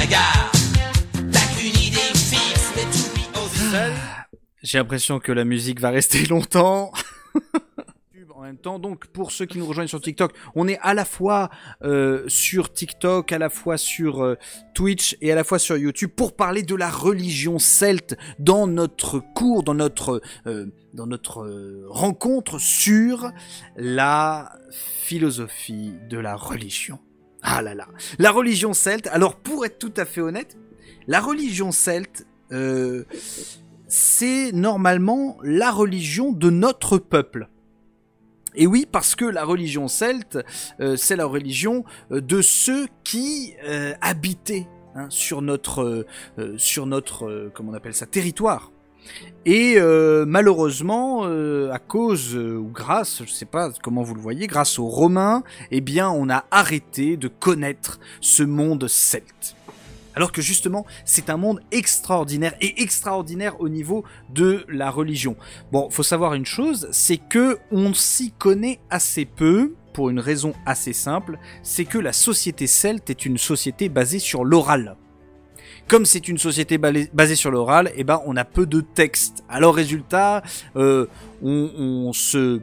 bagarre. T'as qu'une idée fixe, mais t'oublies aussi. J'ai l'impression que la musique va rester longtemps. En même temps, donc pour ceux qui nous rejoignent sur TikTok, on est à la fois sur TikTok, à la fois sur Twitch et à la fois sur YouTube pour parler de la religion celte dans notre cours, dans notre rencontre sur la philosophie de la religion. Ah là là, la religion celte. Alors pour être tout à fait honnête, la religion celte, c'est normalement la religion de notre peuple. Et oui, parce que la religion celte, c'est la religion de ceux qui habitaient sur notre comment on appelle ça, territoire. Et malheureusement, à cause ou grâce, je sais pas comment vous le voyez, grâce aux Romains, eh bien, on a arrêté de connaître ce monde celte. Alors que justement, c'est un monde extraordinaire, et extraordinaire au niveau de la religion. Bon, faut savoir une chose, c'est que on s'y connaît assez peu, pour une raison assez simple, c'est que la société celte est une société basée sur l'oral. Comme c'est une société basée sur l'oral, eh ben on a peu de textes. Alors résultat, on se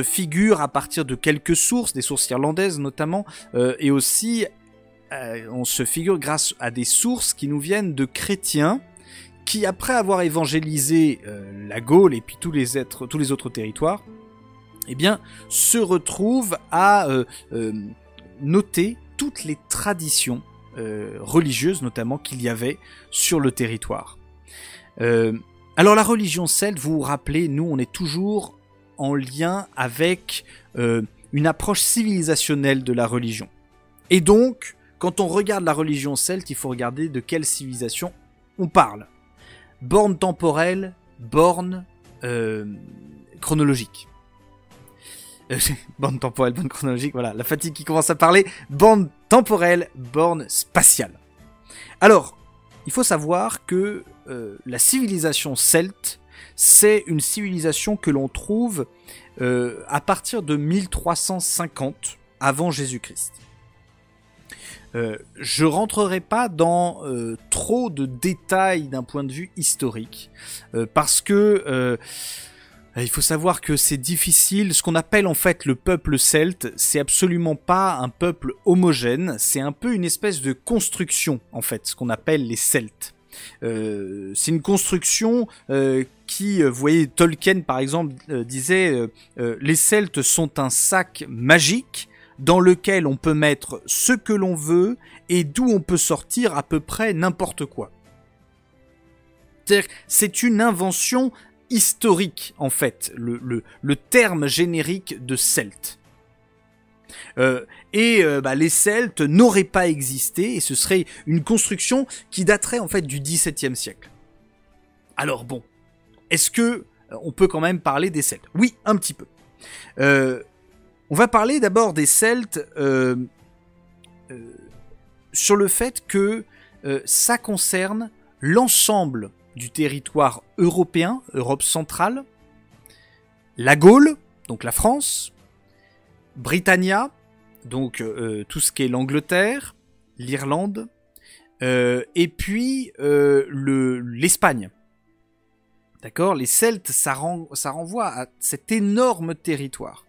figure à partir de quelques sources, des sources irlandaises notamment, et aussi on se figure grâce à des sources qui nous viennent de chrétiens qui, après avoir évangélisé la Gaule et puis tous les autres territoires, eh bien, se retrouvent à noter toutes les traditions religieuses, notamment, qu'il y avait sur le territoire. Alors la religion celte, vous vous rappelez, nous on est toujours en lien avec une approche civilisationnelle de la religion. Et donc, quand on regarde la religion celte, il faut regarder de quelle civilisation on parle. Borne temporelle, borne chronologique. Borne temporelle, borne chronologique, voilà, la fatigue qui commence à parler. Borne temporelle, borne spatiale. Alors, il faut savoir que la civilisation celte, c'est une civilisation que l'on trouve à partir de 1350 avant Jésus-Christ. Je rentrerai pas dans trop de détails d'un point de vue historique, parce que il faut savoir que c'est difficile. Ce qu'on appelle en fait le peuple celte, c'est absolument pas un peuple homogène, c'est un peu une espèce de construction en fait, ce qu'on appelle les Celtes. C'est une construction qui, vous voyez, Tolkien par exemple disait les Celtes sont un sac magique dans lequel on peut mettre ce que l'on veut et d'où on peut sortir à peu près n'importe quoi. C'est-à-dire, c'est une invention historique, en fait, le terme générique de Celte. Les Celtes n'auraient pas existé et ce serait une construction qui daterait en fait du XVIIe siècle. Alors bon, est-ce que on peut quand même parler des Celtes? Oui, un petit peu. On va parler d'abord des Celtes sur le fait que ça concerne l'ensemble du territoire européen, Europe centrale, la Gaule, donc la France, Britannia, donc tout ce qui est l'Angleterre, l'Irlande, et puis l'Espagne. D'accord ? Les Celtes, ça renvoie à cet énorme territoire.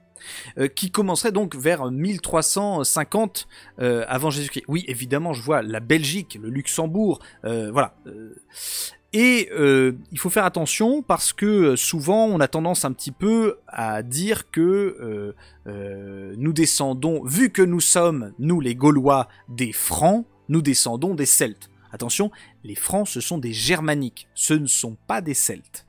Qui commencerait donc vers 1350 avant Jésus-Christ. Oui, évidemment, je vois la Belgique, le Luxembourg, voilà. Et il faut faire attention parce que souvent on a tendance un petit peu à dire que nous descendons, vu que nous sommes, nous les Gaulois, des Francs, nous descendons des Celtes. Attention, les Francs ce sont des Germaniques, ce ne sont pas des Celtes.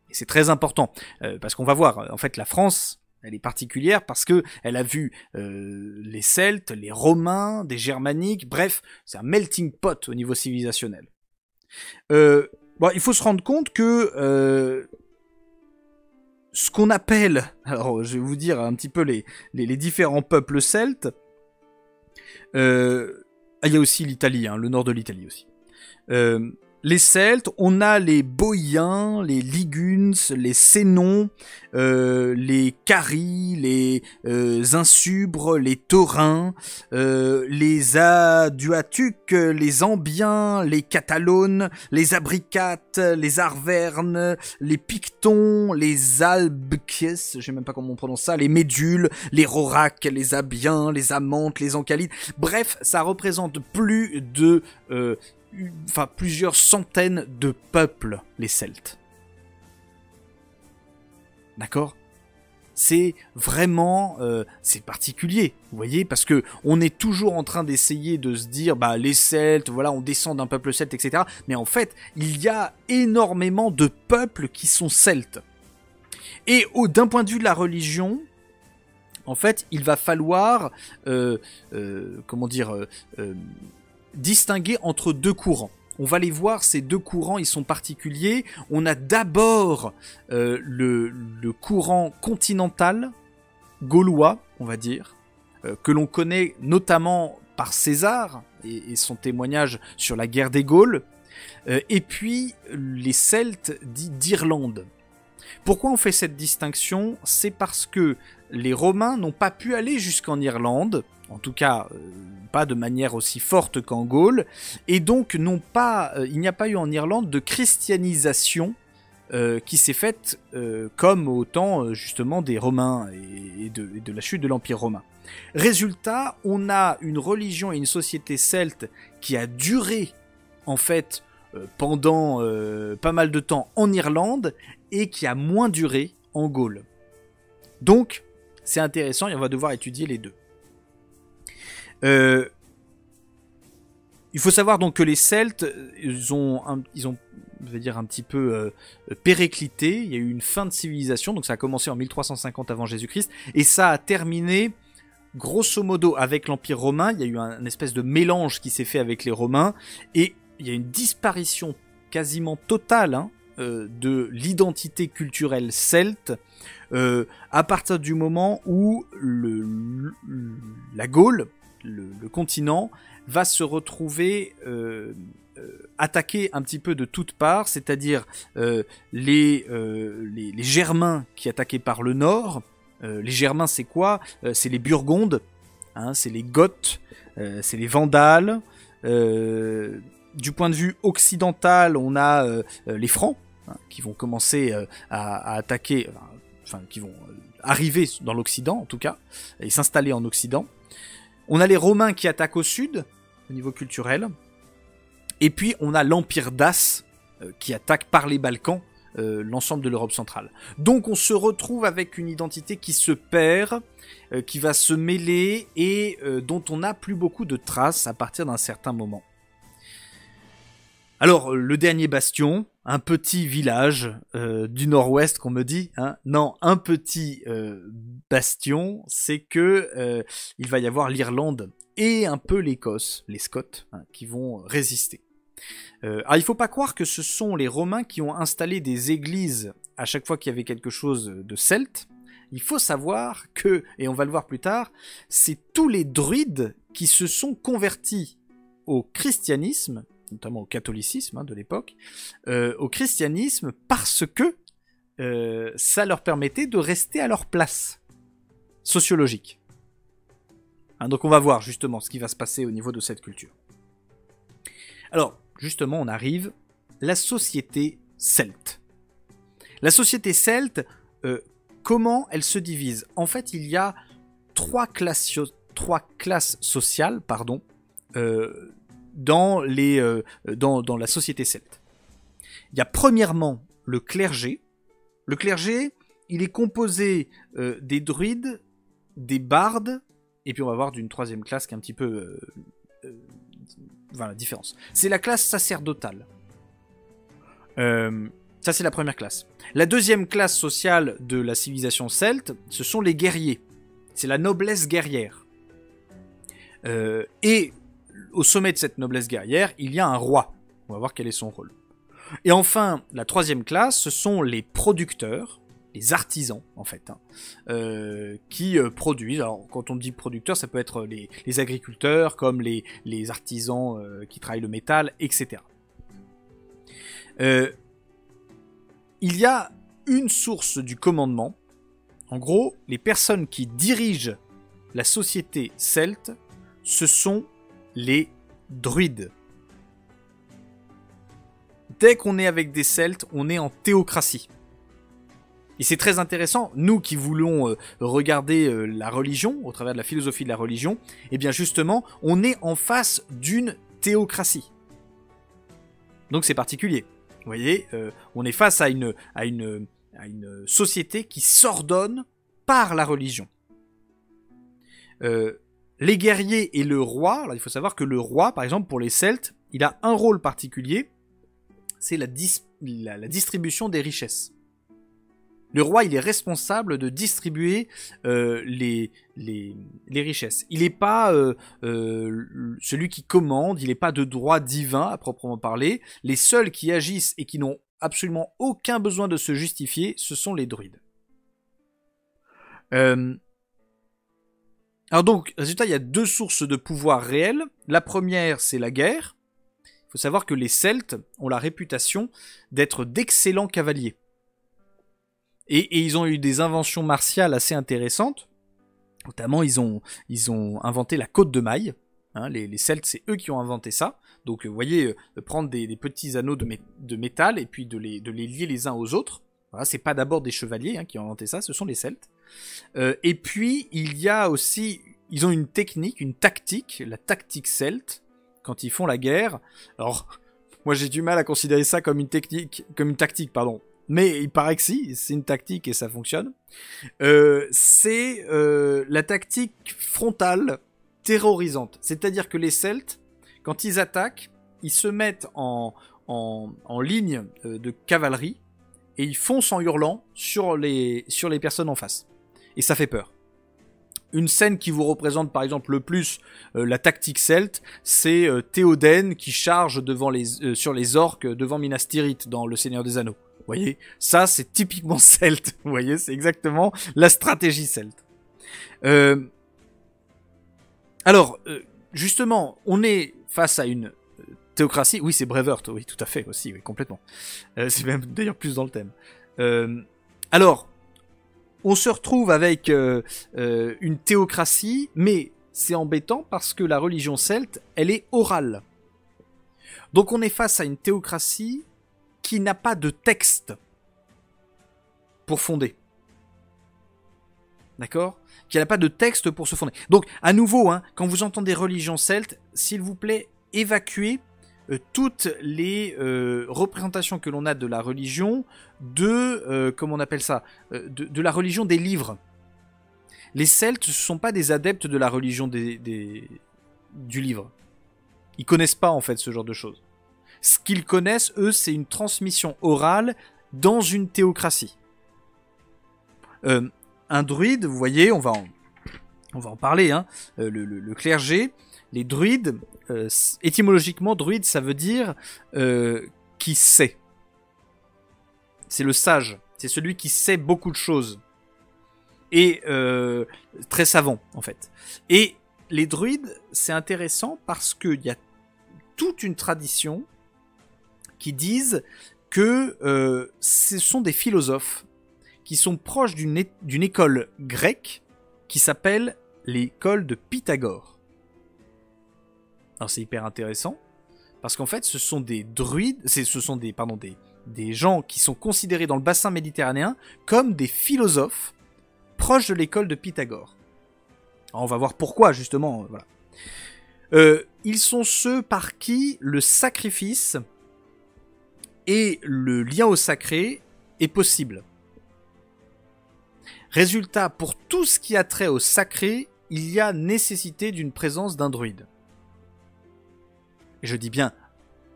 Et c'est très important, parce qu'on va voir, en fait la France, elle est particulière parce que elle a vu les Celtes, les Romains, des Germaniques, bref, c'est un melting pot au niveau civilisationnel. Il faut se rendre compte que ce qu'on appelle, alors je vais vous dire un petit peu les différents peuples celtes, il y a aussi l'Italie, le nord de l'Italie aussi. les Celtes, on a les Boïens, les Ligunes, les Sénons, les Caries, les Insubres, les Taurins, les Aduatuques, les Ambiens, les Catalones, les Abricates, les Arvernes, les Pictons, les Albques, je sais même pas comment on prononce ça, les Médules, les Rauracs, les Abiens, les Amantes, les Ancalides. Bref, ça représente plus de plusieurs centaines de peuples, les Celtes. D'accord ? C'est vraiment, c'est particulier, vous voyez, parce que on est toujours en train d'essayer de se dire, bah les Celtes, voilà, on descend d'un peuple celte, etc. Mais en fait, il y a énormément de peuples qui sont celtes. Et d'un point de vue de la religion, en fait, il va falloir, distinguer entre deux courants. On va les voir, ces deux courants, ils sont particuliers. On a d'abord le courant continental, gaulois, on va dire, que l'on connaît notamment par César et son témoignage sur la guerre des Gaules, et puis les Celtes dits d'Irlande. Pourquoi on fait cette distinction ? C'est parce que les Romains n'ont pas pu aller jusqu'en Irlande, en tout cas pas de manière aussi forte qu'en Gaule, et donc il n'y a pas eu en Irlande de christianisation qui s'est faite comme au temps justement des Romains et de la chute de l'Empire romain. Résultat, on a une religion et une société celte qui a duré en fait pendant pas mal de temps en Irlande et qui a moins duré en Gaule. Donc, c'est intéressant et on va devoir étudier les deux. Il faut savoir donc que les Celtes, ils ont je vais dire un petit peu périclité. Il y a eu une fin de civilisation, donc ça a commencé en 1350 avant Jésus-Christ et ça a terminé grosso modo avec l'Empire romain. Il y a eu un espèce de mélange qui s'est fait avec les Romains et il y a une disparition quasiment totale de l'identité culturelle celte à partir du moment où la Gaule, le continent, va se retrouver attaqué un petit peu de toutes parts, c'est-à-dire les Germains qui attaquaient par le nord. Les Germains, c'est quoi ? C'est les Burgondes, c'est les Goths, c'est les Vandales. Du point de vue occidental, on a les Francs, qui vont commencer à attaquer, qui vont arriver dans l'Occident en tout cas, et s'installer en Occident. On a les Romains qui attaquent au sud, au niveau culturel. Et puis on a l'Empire d'As qui attaque par les Balkans l'ensemble de l'Europe centrale. Donc on se retrouve avec une identité qui se perd, qui va se mêler et dont on n'a plus beaucoup de traces à partir d'un certain moment. Alors, le dernier bastion, un petit village du nord-ouest qu'on me dit, non, un petit bastion, c'est que il va y avoir l'Irlande et un peu l'Écosse, les Scots, qui vont résister. Alors, il faut pas croire que ce sont les Romains qui ont installé des églises à chaque fois qu'il y avait quelque chose de celte. Il faut savoir que, et on va le voir plus tard, c'est tous les druides qui se sont convertis au christianisme, notamment au catholicisme de l'époque, au christianisme parce que ça leur permettait de rester à leur place sociologique. Donc on va voir justement ce qui va se passer au niveau de cette culture. Alors, justement, on arrive, la société celte. La société celte, comment elle se divise ? En fait, il y a trois classes sociales, dans la société celte. Il y a premièrement le clergé. Le clergé, il est composé des druides, des bardes, et puis on va voir d'une troisième classe qui est un petit peu la différence. C'est la classe sacerdotale. Ça, c'est la première classe. La deuxième classe sociale de la civilisation celte, ce sont les guerriers. C'est la noblesse guerrière. Et au sommet de cette noblesse guerrière, il y a un roi. On va voir quel est son rôle. Et enfin, la troisième classe, ce sont les producteurs, les artisans, en fait, qui produisent. Alors, quand on dit producteurs, ça peut être les agriculteurs, comme les artisans qui travaillent le métal, etc. Il y a une source du commandement. En gros, les personnes qui dirigent la société celte, ce sont les druides. Dès qu'on est avec des celtes, on est en théocratie. Et c'est très intéressant, nous qui voulons regarder la religion, au travers de la philosophie de la religion, eh bien justement, on est en face d'une théocratie. Donc c'est particulier. Vous voyez, on est face à une société qui s'ordonne par la religion. Les guerriers et le roi, alors il faut savoir que le roi, par exemple, pour les Celtes, il a un rôle particulier, c'est la distribution des richesses. Le roi, il est responsable de distribuer les richesses. Il n'est pas celui qui commande, il n'est pas de droit divin à proprement parler. Les seuls qui agissent et qui n'ont absolument aucun besoin de se justifier, ce sont les druides. Alors donc, résultat, il y a deux sources de pouvoir réel. La première, c'est la guerre. Il faut savoir que les Celtes ont la réputation d'être d'excellents cavaliers. Et ils ont eu des inventions martiales assez intéressantes. Notamment, ils ont inventé la côte de maille. Hein, les Celtes, c'est eux qui ont inventé ça. Donc, vous voyez, prendre des petits anneaux de métal et puis de les lier les uns aux autres. Voilà, c'est pas d'abord des chevaliers qui ont inventé ça, ce sont les Celtes. Et puis, il y a aussi... Ils ont une technique, une tactique, la tactique celte, quand ils font la guerre. Alors, moi j'ai du mal à considérer ça comme une tactique, pardon. Mais il paraît que si, c'est une tactique et ça fonctionne. C'est la tactique frontale terrorisante. C'est-à-dire que les Celtes, quand ils attaquent, ils se mettent en ligne de cavalerie et ils foncent en hurlant sur les personnes en face. Et ça fait peur. Une scène qui vous représente par exemple le plus la tactique celte, c'est Théoden qui charge sur les orques devant Minas Tirith dans Le Seigneur des Anneaux. Vous voyez, ça c'est typiquement celte. Vous voyez, c'est exactement la stratégie celte. Alors, justement, on est face à une théocratie. Oui, c'est Braveheart, oui, tout à fait aussi, oui, complètement. C'est même d'ailleurs plus dans le thème. Alors, on se retrouve avec une théocratie, mais c'est embêtant parce que la religion celte, elle est orale. Donc on est face à une théocratie qui n'a pas de texte pour fonder. D'accord ? Qui n'a pas de texte pour se fonder. Donc, à nouveau, quand vous entendez religion celte, s'il vous plaît, évacuez toutes les représentations que l'on a de la religion comment on appelle ça, de la religion des livres. Les Celtes ne sont pas des adeptes de la religion du livre. Ils connaissent pas en fait ce genre de choses. Ce qu'ils connaissent, eux, c'est une transmission orale dans une théocratie. Un druide, vous voyez, on va en parler, le clergé, les druides, étymologiquement, druide, ça veut dire qui sait. C'est le sage, c'est celui qui sait beaucoup de choses. Et très savant, en fait. Et les druides, c'est intéressant parce qu'il y a toute une tradition qui disent que ce sont des philosophes qui sont proches d'une école grecque qui s'appelle l'école de Pythagore. Alors c'est hyper intéressant parce qu'en fait ce sont des druides, ce sont des gens qui sont considérés dans le bassin méditerranéen comme des philosophes proches de l'école de Pythagore. Alors on va voir pourquoi justement. Voilà. Ils sont ceux par qui le sacrifice et le lien au sacré est possible. Résultat, pour tout ce qui a trait au sacré, il y a nécessité d'une présence d'un druide. Et je dis bien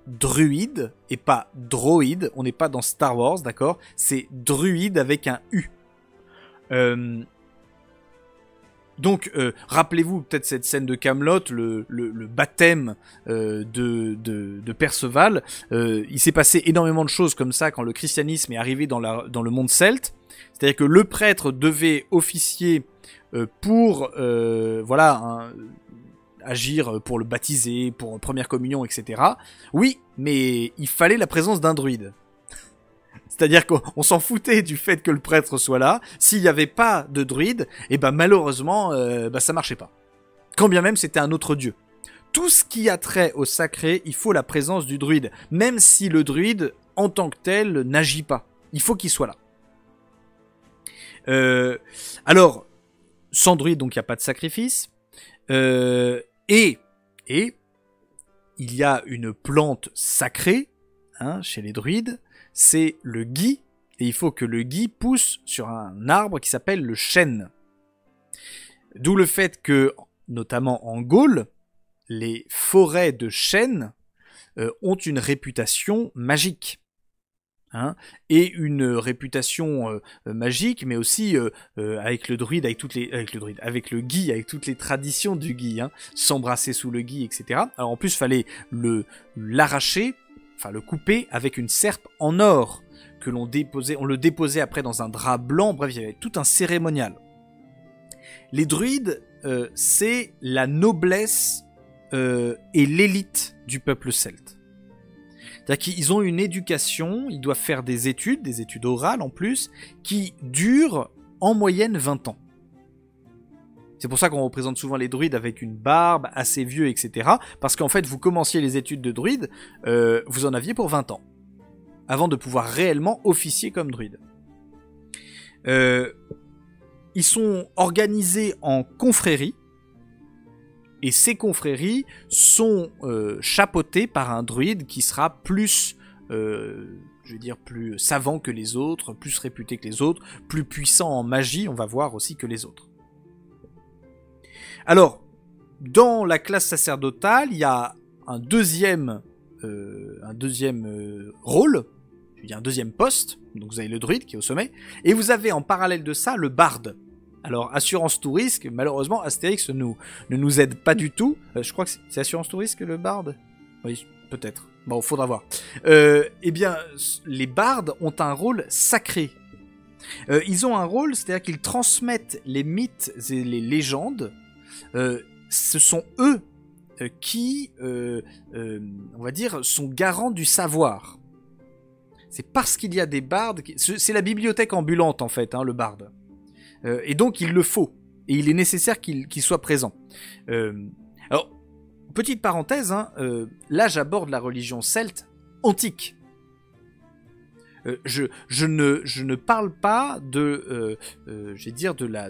druide et pas droïde. On n'est pas dans Star Wars, d'accord ? C'est druide avec un U. Donc, rappelez-vous peut-être cette scène de Camelot, le baptême de Perceval. Il s'est passé énormément de choses comme ça quand le christianisme est arrivé dans le monde celte. C'est-à-dire que le prêtre devait officier pour agir pour le baptiser, pour première communion, etc. Oui, mais il fallait la présence d'un druide. C'est-à-dire qu'on s'en foutait du fait que le prêtre soit là. S'il n'y avait pas de druide, et ben malheureusement, ça marchait pas. Quand bien même c'était un autre dieu. Tout ce qui a trait au sacré, il faut la présence du druide. Même si le druide, en tant que tel, n'agit pas. Il faut qu'il soit là. Alors, sans druide, donc il n'y a pas de sacrifice. Et il y a une plante sacrée, chez les druides, c'est le gui, et il faut que le gui pousse sur un arbre qui s'appelle le chêne. D'où le fait que, notamment en Gaule, les forêts de chêne ont une réputation magique. Et une réputation magique, mais aussi avec le druide, avec le gui, avec toutes les traditions du gui, s'embrasser sous le gui, etc. Alors en plus, fallait l'arracher, enfin le couper avec une serpe en or que on le déposait après dans un drap blanc. Bref, il y avait tout un cérémonial. Les druides, c'est la noblesse et l'élite du peuple celte. C'est-à-dire qu'ils ont une éducation, ils doivent faire des études orales en plus, qui durent en moyenne 20 ans. C'est pour ça qu'on représente souvent les druides avec une barbe, assez vieux, etc. Parce qu'en fait, vous commenciez les études de druide, vous en aviez pour 20 ans. Avant de pouvoir réellement officier comme druide. Ils sont organisés en confréries. Et ces confréries sont chapeautées par un druide qui sera plus, plus savant que les autres, plus réputé que les autres, plus puissant en magie, on va voir aussi, que les autres. Alors, dans la classe sacerdotale, il y a un deuxième rôle, un deuxième poste, donc vous avez le druide qui est au sommet, et vous avez en parallèle de ça le barde. Alors, assurance tout risque, malheureusement, Astérix ne nous aide pas du tout. Je crois que c'est assurance tout risque, le barde ? Oui, peut-être. Bon, faudra voir. Eh bien, les bardes ont un rôle sacré. Ils ont un rôle, c'est-à-dire qu'ils transmettent les mythes et les légendes. Ce sont eux qui, on va dire, sont garants du savoir. C'est parce qu'il y a des bardes... C'est la bibliothèque ambulante, en fait, le barde. Et donc il le faut, et il est nécessaire qu'il soit présent. Alors, petite parenthèse, là j'aborde la religion celte antique. Je ne parle pas de,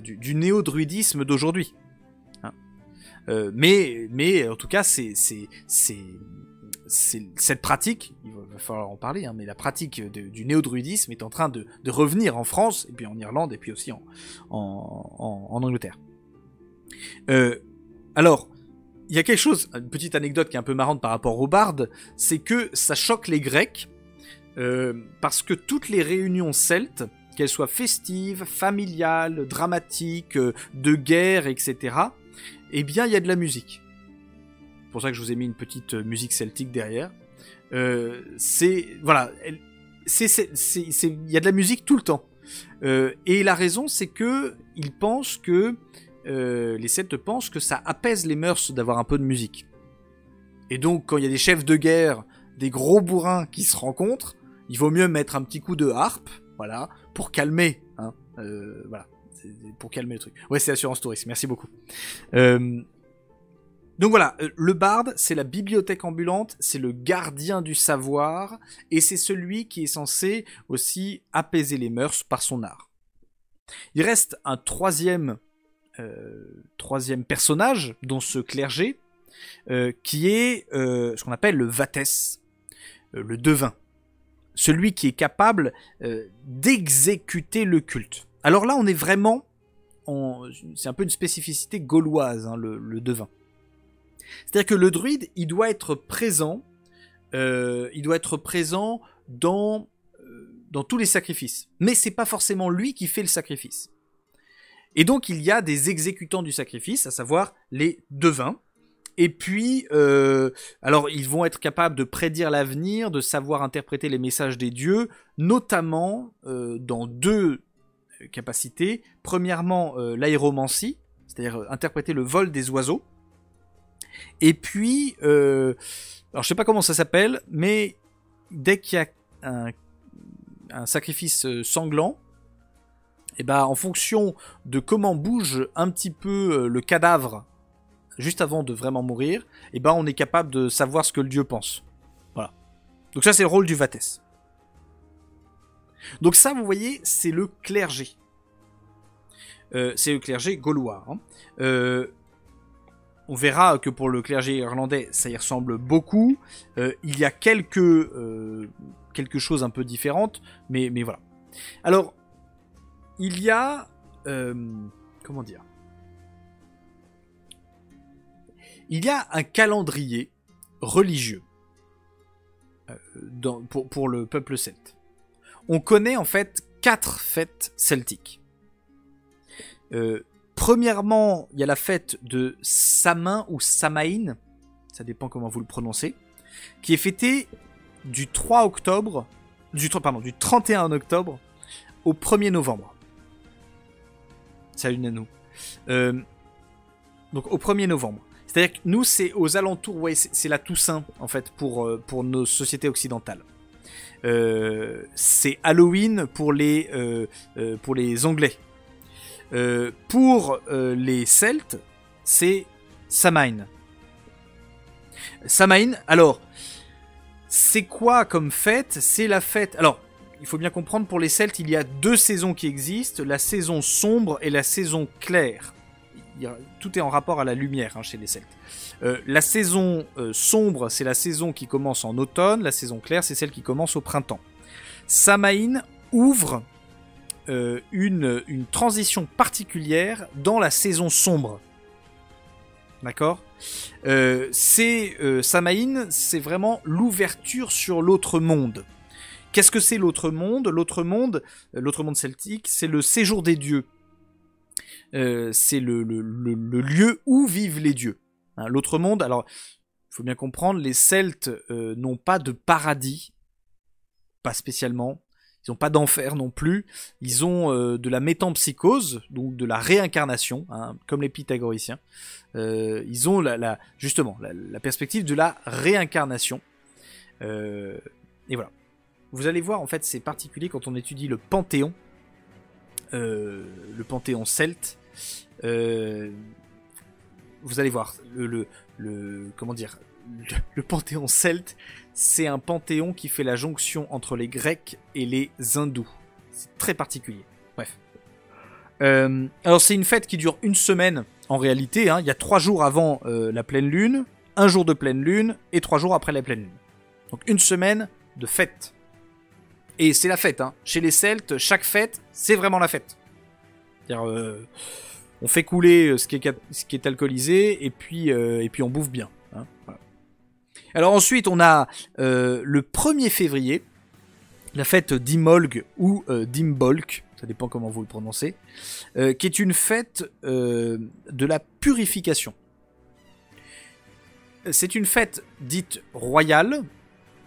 du néo-druidisme d'aujourd'hui. Mais en tout cas, c'est cette pratique, il va falloir en parler, mais la pratique du néo-druidisme est en train de revenir en France, et puis en Irlande, et puis aussi en Angleterre. Alors, il y a quelque chose, une petite anecdote qui est un peu marrante par rapport aux bardes, c'est que ça choque les Grecs, parce que toutes les réunions celtes, qu'elles soient festives, familiales, dramatiques, de guerre, etc., eh bien, il y a de la musique. C'est pour ça que je vous ai mis une petite musique celtique derrière. Il y a de la musique tout le temps. Et la raison, c'est que ils pensent que les Celtes pensent que ça apaise les mœurs d'avoir un peu de musique. Et donc, quand il y a des chefs de guerre, des gros bourrins qui se rencontrent, il vaut mieux mettre un petit coup de harpe, voilà, pour calmer, pour calmer le truc. Ouais, c'est Assurance Touriste, merci beaucoup. Donc voilà, le barde, c'est la bibliothèque ambulante, c'est le gardien du savoir, et c'est celui qui est censé aussi apaiser les mœurs par son art. Il reste un troisième personnage dans ce clergé, qui est ce qu'on appelle le vatès, le devin. Celui qui est capable d'exécuter le culte. Alors là, on est vraiment... c'est un peu une spécificité gauloise, le devin. C'est-à-dire que le druide, il doit être présent dans tous les sacrifices. Mais c'est pas forcément lui qui fait le sacrifice. Et donc, il y a des exécutants du sacrifice, à savoir les devins. Et puis, alors, ils vont être capables de prédire l'avenir, de savoir interpréter les messages des dieux, notamment dans deux capacités. Premièrement, l'aéromancie, c'est-à-dire interpréter le vol des oiseaux. Et puis, alors je sais pas comment ça s'appelle, mais dès qu'il y a un sacrifice sanglant, et ben en fonction de comment bouge un petit peu le cadavre juste avant de vraiment mourir, et ben on est capable de savoir ce que le dieu pense. Voilà. Donc ça c'est le rôle du Vatès. Donc ça vous voyez c'est le clergé. C'est le clergé gaulois. Hein. On verra que pour le clergé irlandais, ça y ressemble beaucoup. Il y a quelque chose un peu différente, mais voilà. Alors, il y a... comment dire ? Il y a un calendrier religieux pour le peuple celte. On connaît en fait 4 fêtes celtiques. Premièrement, il y a la fête de Samain ou Samaïn, ça dépend comment vous le prononcez, qui est fêtée du 31 octobre au 1er novembre. Salut Nanou. Donc au 1er novembre. C'est-à-dire que nous, c'est aux alentours, ouais, c'est la Toussaint, en fait, pour nos sociétés occidentales. C'est Halloween pour les Anglais. Pour les Celtes, c'est Samhain. Samhain, alors, c'est quoi comme fête ? C'est la fête... Alors, il faut bien comprendre, pour les Celtes, il y a 2 saisons qui existent, la saison sombre et la saison claire. Tout est en rapport à la lumière chez les Celtes. La saison sombre, c'est la saison qui commence en automne, la saison claire, c'est celle qui commence au printemps. Samhain ouvre une transition particulière dans la saison sombre. D'accord ? Samhain, c'est vraiment l'ouverture sur l'autre monde. Qu'est-ce que c'est l'autre monde ? L'autre monde celtique, c'est le séjour des dieux. C'est le lieu où vivent les dieux. Hein, l'autre monde, alors, il faut bien comprendre, les Celtes n'ont pas de paradis, pas spécialement. Ils n'ont pas d'enfer non plus. Ils ont de la métempsychose, donc de la réincarnation, hein, comme les pythagoriciens. Ils ont justement la perspective de la réincarnation. Et voilà. Vous allez voir, en fait, c'est particulier quand on étudie le panthéon celte. Vous allez voir, comment dire, le panthéon celte, c'est un panthéon qui fait la jonction entre les Grecs et les Hindous. C'est très particulier. Bref. Alors c'est une fête qui dure une semaine en réalité. Hein. Il y a 3 jours avant la pleine lune, 1 jour de pleine lune et 3 jours après la pleine lune. Donc une semaine de fête. Et c'est la fête. Hein. Chez les Celtes, chaque fête, c'est vraiment la fête. C'est-à-dire, on fait couler ce qui est alcoolisé et puis on bouffe bien. Hein. Voilà. Alors ensuite, on a le 1er février, la fête d'Imbolg ou d'Imbolc, ça dépend comment vous le prononcez, qui est une fête de la purification. C'est une fête dite royale,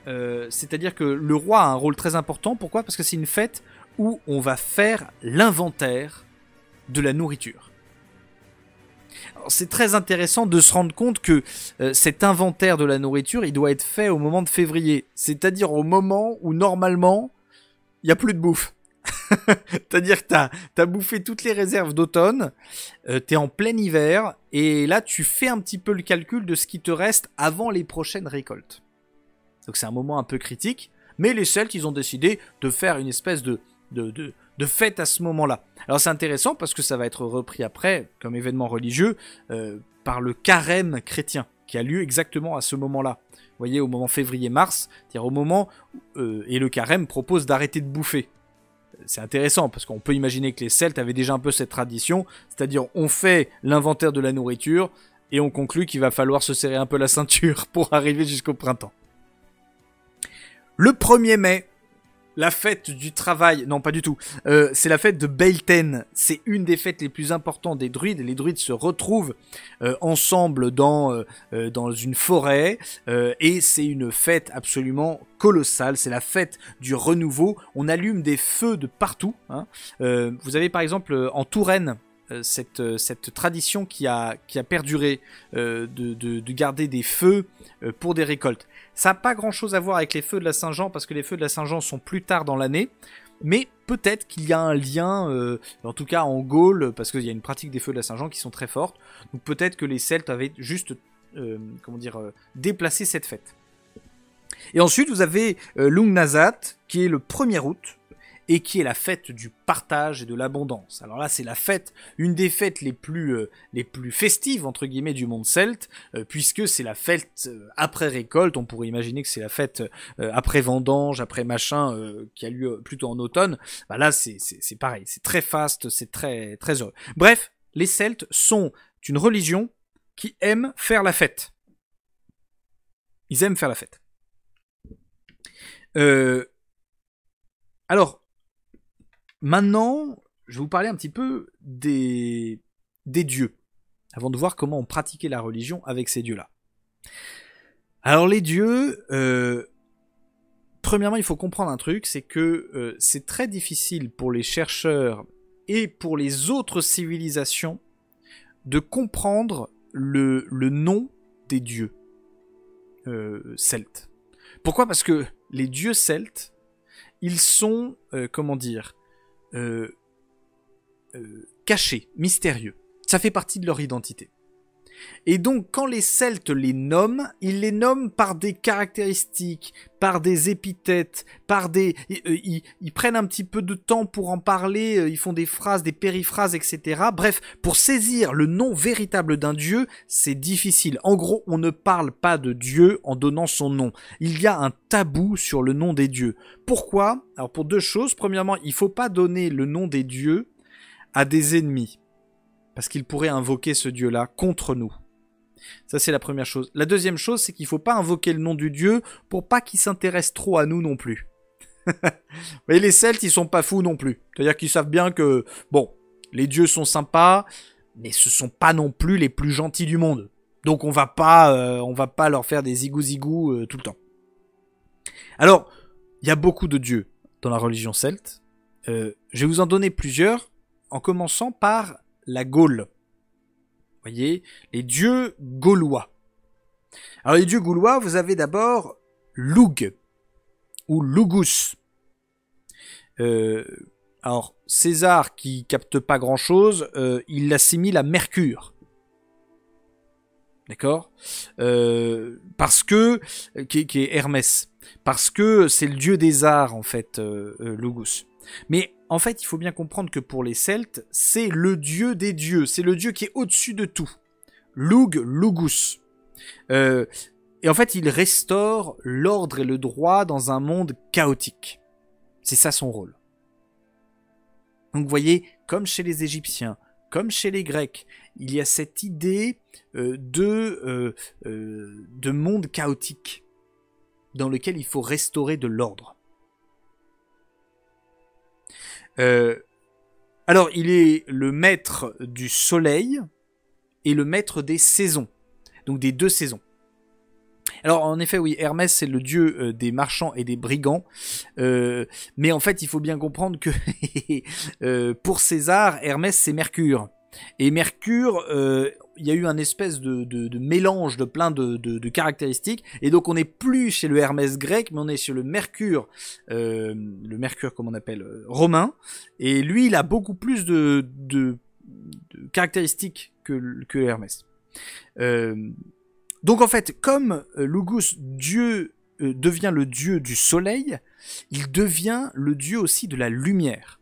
c'est-à-dire que le roi a un rôle très important. Pourquoi ? Parce que c'est une fête où on va faire l'inventaire de la nourriture. Alors, c'est très intéressant de se rendre compte que cet inventaire de la nourriture, il doit être fait au moment de février. C'est-à-dire au moment où, normalement, il n'y a plus de bouffe. C'est-à-dire que t'as bouffé toutes les réserves d'automne, t'es en plein hiver, et là, tu fais un petit peu le calcul de ce qui te reste avant les prochaines récoltes. Donc c'est un moment un peu critique, mais les Celtes, ils ont décidé de faire une espèce de fête à ce moment-là. Alors c'est intéressant parce que ça va être repris après, comme événement religieux, par le carême chrétien, qui a lieu exactement à ce moment-là. Vous voyez, au moment février-mars, c'est-à-dire au moment et le carême propose d'arrêter de bouffer. C'est intéressant parce qu'on peut imaginer que les Celtes avaient déjà un peu cette tradition, c'est-à-dire on fait l'inventaire de la nourriture et on conclut qu'il va falloir se serrer un peu la ceinture pour arriver jusqu'au printemps. Le 1er mai, la fête du travail, non pas du tout, c'est la fête de Beltane. C'est une des fêtes les plus importantes des druides. Les druides se retrouvent ensemble dans une forêt et c'est une fête absolument colossale. C'est la fête du renouveau. On allume des feux de partout. Hein. Vous avez par exemple en Touraine cette tradition qui a perduré de garder des feux pour des récoltes. Ça n'a pas grand-chose à voir avec les feux de la Saint-Jean, parce que les feux de la Saint-Jean sont plus tard dans l'année, mais peut-être qu'il y a un lien, en tout cas en Gaule, parce qu'il y a une pratique des feux de la Saint-Jean qui sont très fortes, donc peut-être que les Celtes avaient juste déplacé cette fête. Et ensuite, vous avez Lungnazat, qui est le 1er août, et qui est la fête du partage et de l'abondance. Alors là, c'est la fête, une des fêtes les plus festives, entre guillemets, du monde celte, puisque c'est la fête après récolte. On pourrait imaginer que c'est la fête après vendange, après machin, qui a lieu plutôt en automne. Bah là, c'est pareil, c'est très faste, c'est très, très heureux. Bref, les Celtes sont une religion qui aime faire la fête. Ils aiment faire la fête. Alors, maintenant, je vais vous parler un petit peu des dieux, avant de voir comment on pratiquait la religion avec ces dieux-là. Alors les dieux, premièrement, il faut comprendre un truc, c'est que c'est très difficile pour les chercheurs et pour les autres civilisations de comprendre le nom des dieux celtes. Pourquoi ? Parce que les dieux celtes, ils sont, cachés, mystérieux. Ça fait partie de leur identité. Et donc, quand les Celtes les nomment, ils les nomment par des caractéristiques, par des épithètes, ils prennent un petit peu de temps pour en parler, ils font des phrases, des périphrases, etc. Bref, pour saisir le nom véritable d'un dieu, c'est difficile. En gros, on ne parle pas de Dieu en donnant son nom. Il y a un tabou sur le nom des dieux. Pourquoi ? Alors, pour deux choses. Premièrement, il ne faut pas donner le nom des dieux à des ennemis. Parce qu'ils pourraient invoquer ce dieu-là contre nous. Ça, c'est la première chose. La deuxième chose, c'est qu'il ne faut pas invoquer le nom du dieu pour pas qu'il s'intéresse trop à nous non plus. Mais les Celtes, ils sont pas fous non plus. C'est-à-dire qu'ils savent bien que, bon, les dieux sont sympas, mais ce sont pas non plus les plus gentils du monde. Donc on va pas leur faire des zigou-zigou tout le temps. Alors, il y a beaucoup de dieux dans la religion celte. Je vais vous en donner plusieurs, en commençant par la Gaule. Vous voyez, les dieux gaulois. Alors les dieux gaulois, vous avez d'abord Lugh ou Lugus. Alors César, qui capte pas grand-chose, il l'assimile à Mercure. D'accord, parce que qui est Hermès, parce que c'est le dieu des arts en fait, Lugus. Mais en fait, il faut bien comprendre que pour les Celtes, c'est le dieu des dieux, c'est le dieu qui est au-dessus de tout. Lugh, Lugus. Et en fait, il restaure l'ordre et le droit dans un monde chaotique. C'est ça son rôle. Donc vous voyez, comme chez les Égyptiens, comme chez les Grecs, il y a cette idée de monde chaotique dans lequel il faut restaurer de l'ordre. Alors, il est le maître du soleil et le maître des saisons, donc des deux saisons. Alors, en effet, oui, Hermès, c'est le dieu des marchands et des brigands, mais en fait, il faut bien comprendre que pour César, Hermès, c'est Mercure. Et Mercure, il y a eu un espèce de mélange de plein de caractéristiques, et donc on n'est plus chez le Hermès grec, mais on est sur le Mercure comment on appelle, romain, et lui il a beaucoup plus de caractéristiques que Hermès. Donc en fait, comme Lugus, Dieu devient le dieu du soleil, il devient le dieu aussi de la lumière.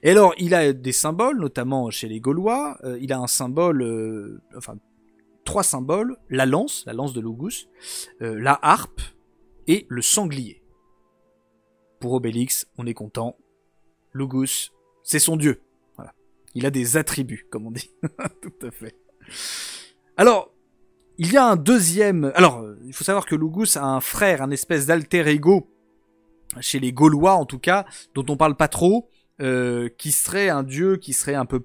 Et alors, il a des symboles, notamment chez les Gaulois. Il a un symbole, trois symboles, la lance de Lugus, la harpe et le sanglier. Pour Obélix, on est content. Lugus, c'est son dieu. Voilà. Il a des attributs, comme on dit. Tout à fait. Alors, il y a un deuxième... Alors, il faut savoir que Lugus a un frère, un espèce d'alter ego, chez les Gaulois en tout cas, dont on parle pas trop, qui serait un dieu qui serait un peu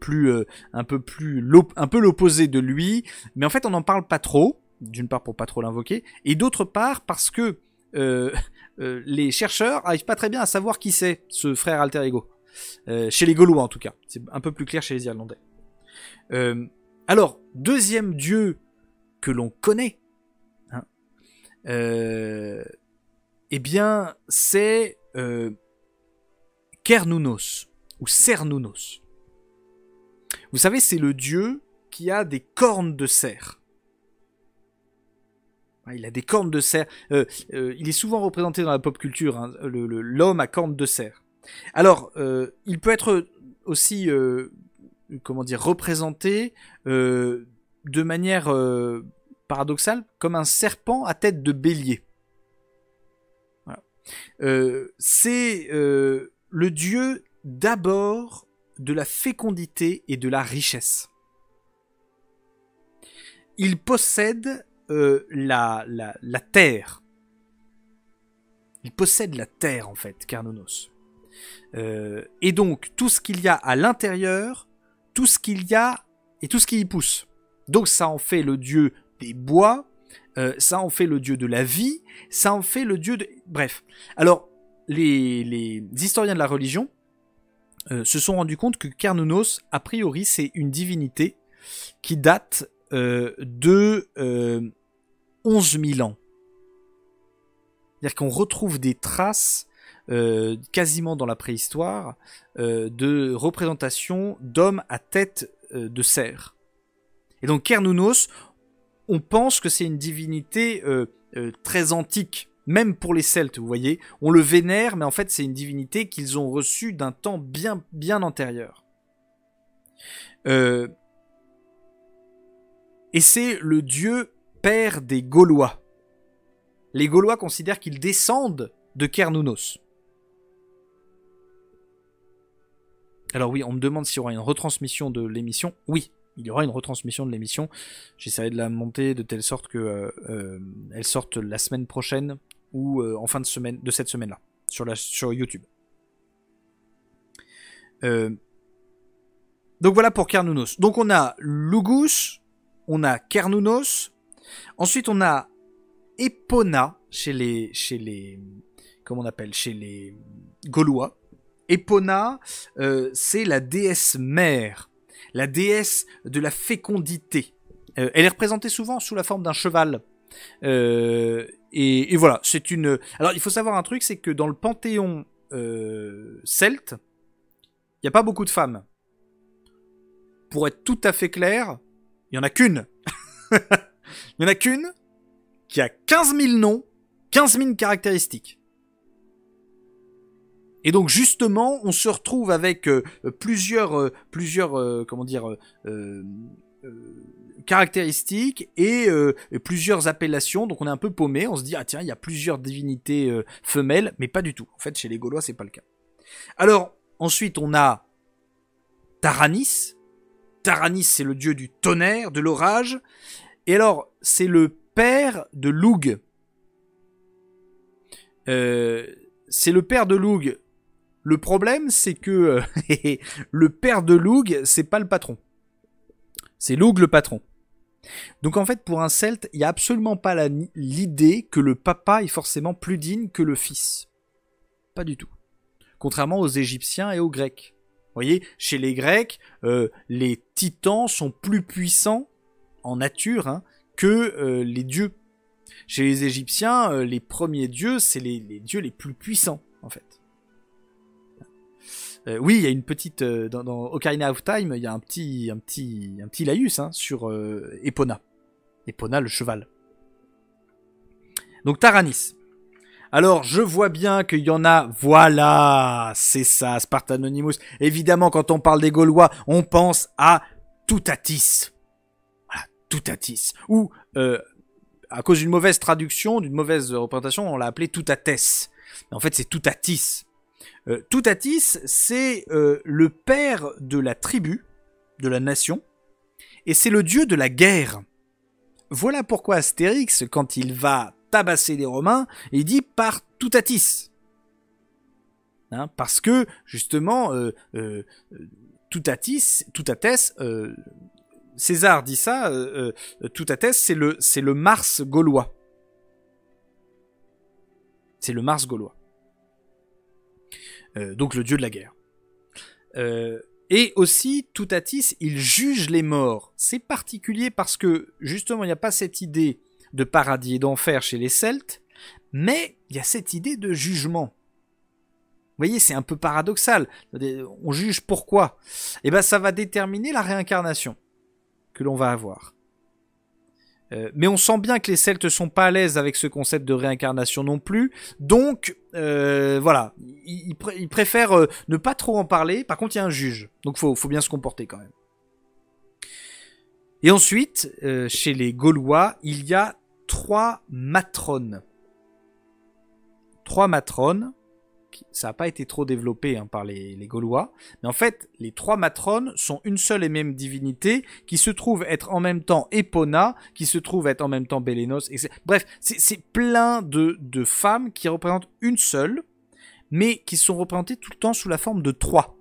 l'opposé de lui, mais en fait on n'en parle pas trop, d'une part pour pas trop l'invoquer, et d'autre part parce que les chercheurs arrivent pas très bien à savoir qui c'est ce frère alter ego. chez les Gaulois en tout cas. C'est un peu plus clair chez les Irlandais. Alors, deuxième dieu que l'on connaît, hein, eh bien, c'est Cernunnos ou Cernunnos. Vous savez, c'est le dieu qui a des cornes de cerf. Il a des cornes de cerf. Il est souvent représenté dans la pop culture, hein, l'homme à cornes de cerf. Alors, il peut être aussi, représenté de manière paradoxale, comme un serpent à tête de bélier. Voilà. C'est le dieu d'abord de la fécondité et de la richesse. Il possède la terre. Il possède la terre, en fait, Cernunnos. Et donc, tout ce qu'il y a à l'intérieur, tout ce qu'il y a et tout ce qui y pousse. Donc, ça en fait le dieu des bois, ça en fait le dieu de la vie, ça en fait le dieu de... Bref. Alors, les historiens de la religion se sont rendus compte que Cernunnos, a priori, c'est une divinité qui date de 11 000 ans. C'est-à-dire qu'on retrouve des traces quasiment dans la préhistoire de représentations d'hommes à tête de cerf. Et donc Cernunnos, on pense que c'est une divinité très antique, même pour les Celtes, vous voyez. On le vénère, mais en fait c'est une divinité qu'ils ont reçue d'un temps bien, bien antérieur. Et c'est le dieu père des Gaulois. Les Gaulois considèrent qu'ils descendent de Cernunnos. Alors oui, on me demande s'il y aura une retransmission de l'émission. Oui, il y aura une retransmission de l'émission. J'essaierai de la monter de telle sorte que elle sorte la semaine prochaine ou en fin de semaine de cette semaine-là sur YouTube. Donc voilà pour Cernunnos. Donc on a Lugus, on a Cernunnos, ensuite on a Epona chez les comment on appelle, chez les Gaulois. Epona, c'est la déesse mère, la déesse de la fécondité. Elle est représentée souvent sous la forme d'un cheval. Et voilà, c'est une... Alors il faut savoir un truc, c'est que dans le panthéon celte, il n'y a pas beaucoup de femmes. Pour être tout à fait clair, il n'y en a qu'une. Il n'y en a qu'une qui a 15 000 noms, 15 000 caractéristiques. Et donc justement, on se retrouve avec plusieurs caractéristiques et plusieurs appellations. Donc on est un peu paumé. On se dit ah tiens, il y a plusieurs divinités femelles, mais pas du tout. En fait, chez les Gaulois, c'est pas le cas. Alors ensuite, on a Taranis. Taranis, c'est le dieu du tonnerre, de l'orage. Et alors, c'est le père de Lugh. C'est le père de Lugh. Le problème, c'est que le père de Lugh, c'est pas le patron. C'est Lugh le patron. Donc en fait, pour un Celte, il n'y a absolument pas l'idée que le papa est forcément plus digne que le fils. Pas du tout. Contrairement aux Égyptiens et aux Grecs. Vous voyez, chez les Grecs, les titans sont plus puissants en nature que les dieux. Chez les Égyptiens, les premiers dieux, c'est les dieux les plus puissants, en fait. Oui, il y a une petite... dans Ocarina of Time, il y a un petit laïus sur Epona. Epona, le cheval. Donc Taranis. Alors, je vois bien qu'il y en a... Voilà, c'est ça, Spartanonymous. Évidemment, quand on parle des Gaulois, on pense à Toutatis. Voilà, Toutatis. Ou, à cause d'une mauvaise traduction, d'une mauvaise représentation, on l'a appelé Toutates. Mais en fait, c'est Toutatis. Toutatis, c'est le père de la tribu, de la nation, et c'est le dieu de la guerre. Voilà pourquoi Astérix, quand il va tabasser les Romains, il dit par Toutatis. Parce que, justement, Toutates, César dit ça, Toutates, c'est le Mars gaulois. C'est le Mars gaulois. Donc le dieu de la guerre. Et aussi, Toutatis, il juge les morts. C'est particulier parce que, justement, il n'y a pas cette idée de paradis et d'enfer chez les Celtes, mais il y a cette idée de jugement. Vous voyez, c'est un peu paradoxal. On juge pourquoi? Eh ben, ça va déterminer la réincarnation que l'on va avoir. Mais on sent bien que les Celtes sont pas à l'aise avec ce concept de réincarnation non plus. Donc, voilà, ils préfèrent ne pas trop en parler. Par contre, il y a un juge. Donc, faut bien se comporter quand même. Et ensuite, chez les Gaulois, il y a 3 matrones. 3 matrones. Ça n'a pas été trop développé par les Gaulois. Mais en fait, les 3 matrones sont une seule et même divinité qui se trouve être en même temps Epona, qui se trouve être en même temps Bélénos. Bref, c'est plein de femmes qui représentent une seule, mais qui sont représentées tout le temps sous la forme de 3.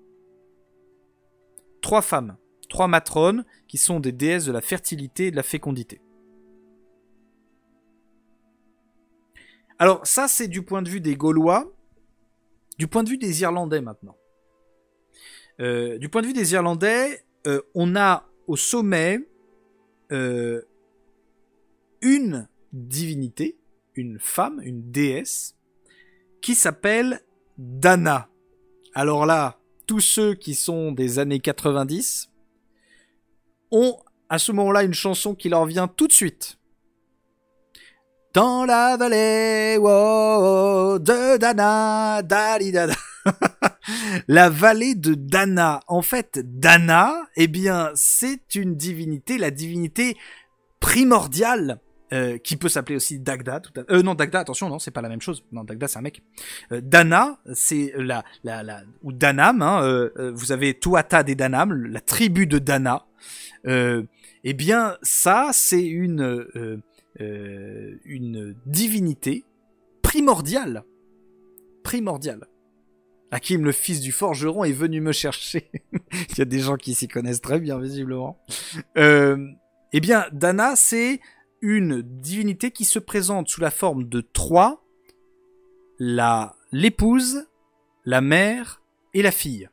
3 femmes, 3 matrones, qui sont des déesses de la fertilité et de la fécondité. Alors ça, c'est du point de vue des Gaulois. Du point de vue des Irlandais maintenant. Du point de vue des Irlandais, on a au sommet une divinité, une femme, une déesse, qui s'appelle Dana. Alors là, tous ceux qui sont des années 90 ont à ce moment-là une chanson qui leur vient tout de suite. Dans la vallée de Dana, Dalidada. La vallée de Dana. En fait, Dana, eh bien, c'est une divinité, la divinité primordiale, qui peut s'appeler aussi Dagda. Non, Dagda, attention, non, c'est pas la même chose. Non, Dagda, c'est un mec. Dana, c'est ou Danam, vous avez Tuatha des Danam, la tribu de Dana. Eh bien, ça, c'est une divinité primordiale. Hakim, le fils du forgeron, est venu me chercher. Il y a des gens qui s'y connaissent très bien, visiblement. Eh bien, Dana, c'est une divinité qui se présente sous la forme de 3, l'épouse, la mère et la fille.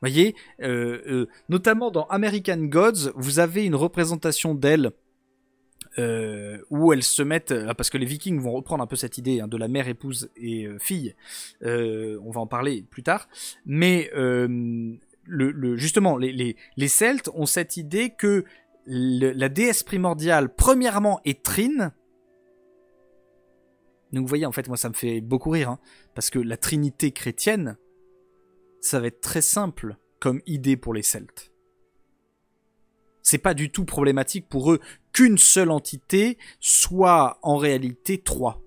Vous voyez, notamment dans American Gods, vous avez une représentation d'elle où elles se mettent, parce que les Vikings vont reprendre un peu cette idée de la mère, épouse et fille, on va en parler plus tard, mais justement les Celtes ont cette idée que la déesse primordiale premièrement est Trine. Donc vous voyez, en fait, moi ça me fait beaucoup rire, parce que la trinité chrétienne, ça va être très simple comme idée pour les Celtes. C'est pas du tout problématique pour eux qu'une seule entité soit en réalité 3.